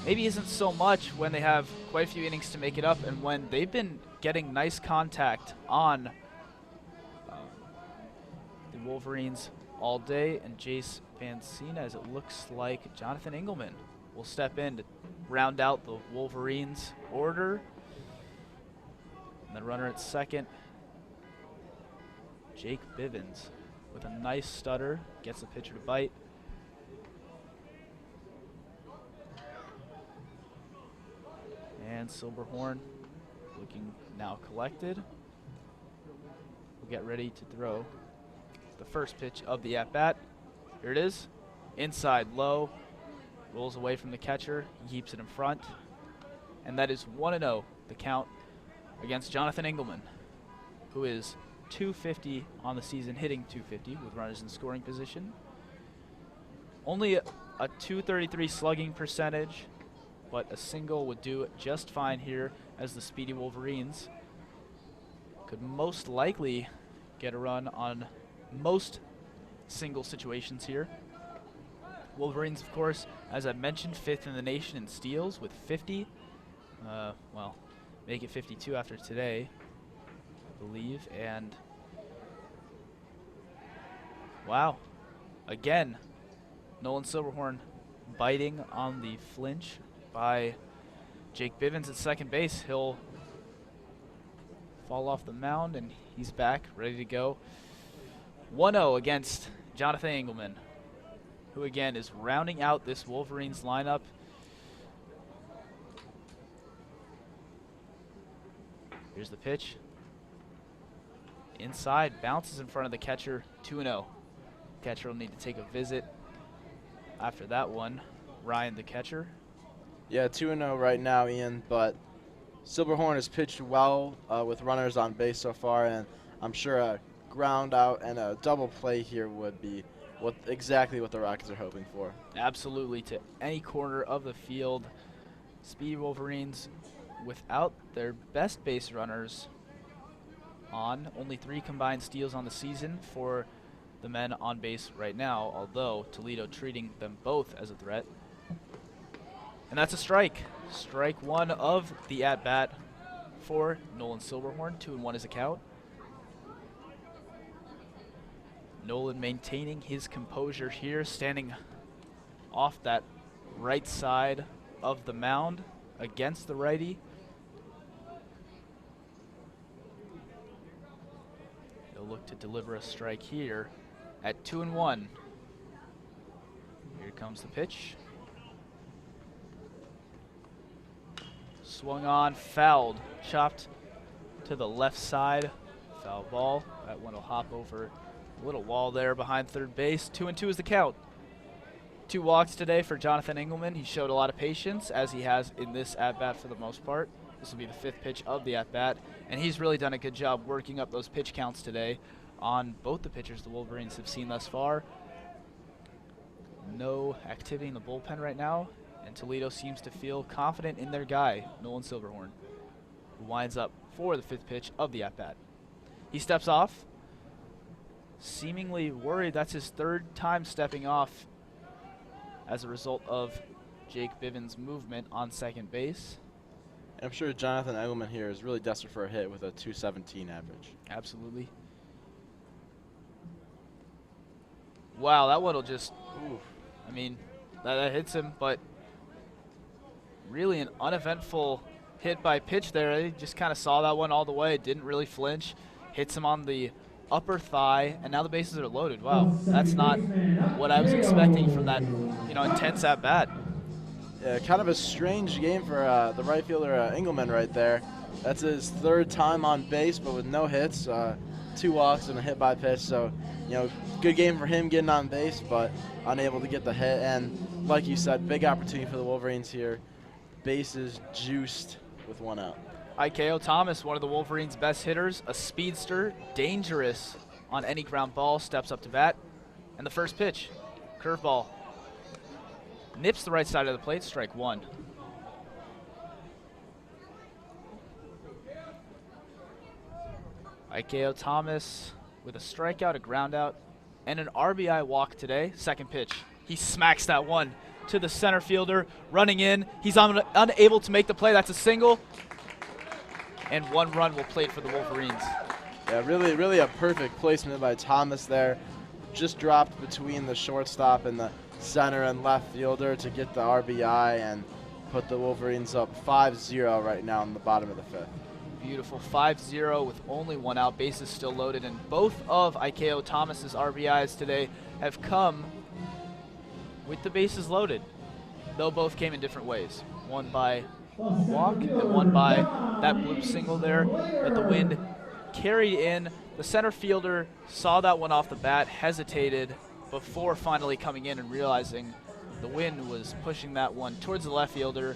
maybe isn't so much when they have quite a few innings to make it up, and when they've been getting nice contact on the Wolverines all day. And Jace Vancina, as it looks like Jonathan Engelman will step in to round out the Wolverines order. And the runner at second, Jake Bivens, with a nice stutter, gets the pitcher to bite. And Silberhorn looking now collected. We'll get ready to throw the first pitch of the at-bat. Here it is. Inside low. Rolls away from the catcher. He keeps it in front. And that is 1-0, the count against Jonathan Engelman, who is .250 on the season, hitting .250 with runners in scoring position. Only a .233 slugging percentage, but a single would do just fine here, as the speedy Wolverines could most likely get a run on most single situations here. Wolverines, of course, as I mentioned, 5th in the nation in steals with 50. Well, make it 52 after today, I believe. And wow, again, Nolan Silberhorn biting on the flinch by Jake Bivens at second base. He'll fall off the mound, and he's back, ready to go. 1-0 against Jonathan Engelman. who again is rounding out this Wolverines lineup. Here's the pitch. Inside, bounces in front of the catcher, 2-0. Catcher will need to take a visit after that one. Ryan, the catcher. Yeah, 2-0 right now, Ian, but Silverhorn has pitched well with runners on base so far, and I'm sure a ground out and a double play here would be exactly what the Rockets are hoping for. Absolutely, to any corner of the field. Speedy Wolverines without their best base runners on. Only 3 combined steals on the season for the men on base right now, although Toledo treating them both as a threat. And that's a strike. Strike 1 of the at-bat for Nolan Silverhorn. 2-1 is a count. Nolan maintaining his composure here, standing off that right side of the mound against the righty. He'll look to deliver a strike here at 2-1. Here comes the pitch. Swung on, fouled, chopped to the left side. Foul ball. That one will hop over a little wall there behind third base. 2-2 is the count. 2 walks today for Jonathan Engelman. He showed a lot of patience, as he has in this at-bat for the most part. This will be the 5th pitch of the at-bat, and he's really done a good job working up those pitch counts today on both the pitchers the Wolverines have seen thus far. No activity in the bullpen right now, and Toledo seems to feel confident in their guy, Nolan Silverhorn, who winds up for the 5th pitch of the at-bat. He steps off, seemingly worried. That's his 3rd time stepping off as a result of Jake Bivens' movement on second base. I'm sure Jonathan Engelman here is really desperate for a hit with a 217 average. Absolutely. Wow, that one will just, ooh, I mean, that hits him, but really an uneventful hit by pitch there. He just kind of saw that one all the way, didn't really flinch, hits him on the upper thigh, and now the bases are loaded. Wow, that's not what I was expecting from that, intense at bat. Yeah, kind of a strange game for the right fielder Engelman right there. That's his 3rd time on base, but with no hits, 2 walks and a hit by pitch. So, good game for him getting on base, but unable to get the hit. And like you said, big opportunity for the Wolverines here. Bases juiced with 1 out. Ikeo Thomas, one of the Wolverines' best hitters, a speedster, dangerous on any ground ball, steps up to bat. And the first pitch, curveball, nips the right side of the plate, strike 1. Ikeo Thomas with a strikeout, a groundout, and an RBI walk today. Second pitch, he smacks that one to the center fielder, running in. He's unable to make the play. That's a single. And 1 run will plate for the Wolverines. Yeah, really a perfect placement by Thomas there. Just dropped between the shortstop and the center and left fielder to get the RBI and put the Wolverines up 5-0 right now in the bottom of the 5th. Beautiful, 5-0 with only 1 out, bases still loaded, and both of Ikeo Thomas's RBIs today have come with the bases loaded, though both came in different ways. One by a walk and one by that bloop single there that the wind carried in. The center fielder saw that one off the bat, hesitated before finally coming in and realizing the wind was pushing that one towards the left fielder.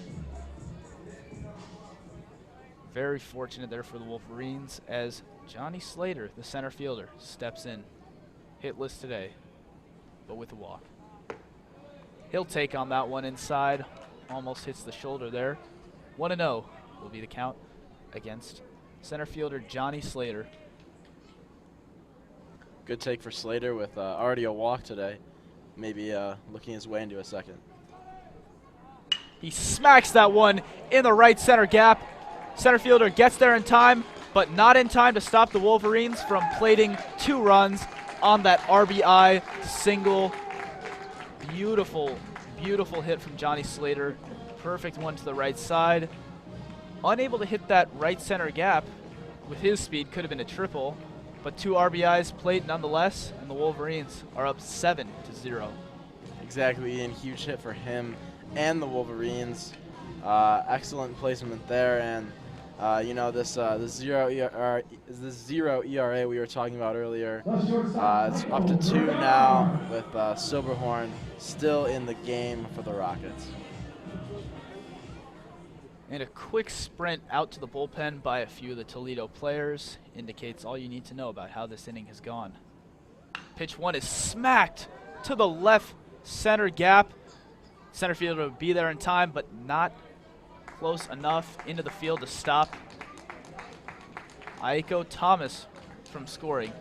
Very fortunate there for the Wolverines as Johnny Slater, the center fielder, steps in. Hitless today, but with a walk. He'll take on that one inside. Almost hits the shoulder there. 1-0 will be the count against center fielder Johnny Slater. Good take for Slater with already a walk today. Maybe looking his way into a second. He smacks that one in the right center gap. Center fielder gets there in time, but not in time to stop the Wolverines from plating 2 runs on that RBI single. Beautiful, beautiful hit from Johnny Slater. Perfect one to the right side. Unable to hit that right center gap with his speed, could have been a triple, but 2 RBIs played nonetheless, and the Wolverines are up 7-0. Exactly, Ian. Huge hit for him and the Wolverines. Excellent placement there, and this zero ERA we were talking about earlier. It's up to 2 now with Silberhorn still in the game for the Rockets. And a quick sprint out to the bullpen by a few of the Toledo players indicates all you need to know about how this inning has gone. Pitch 1 is smacked to the left center gap. Center fielder would be there in time, but not close enough into the field to stop Aiko Thomas from scoring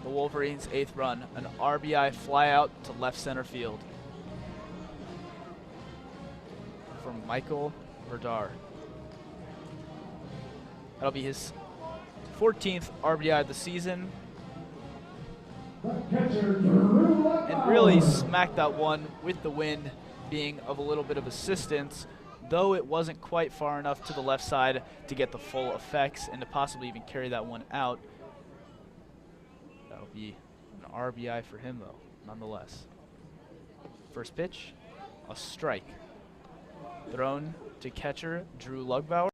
the Wolverines' 8th run. An RBI flyout to left center field from Michael Verdar. That'll be his 14th RBI of the season. And really smacked that one with the wind being of a little bit of assistance, though it wasn't quite far enough to the left side to get the full effects and to possibly even carry that one out. That'll be an RBI for him, though, nonetheless. First pitch, a strike. Thrown to catcher Drew Lugbauer.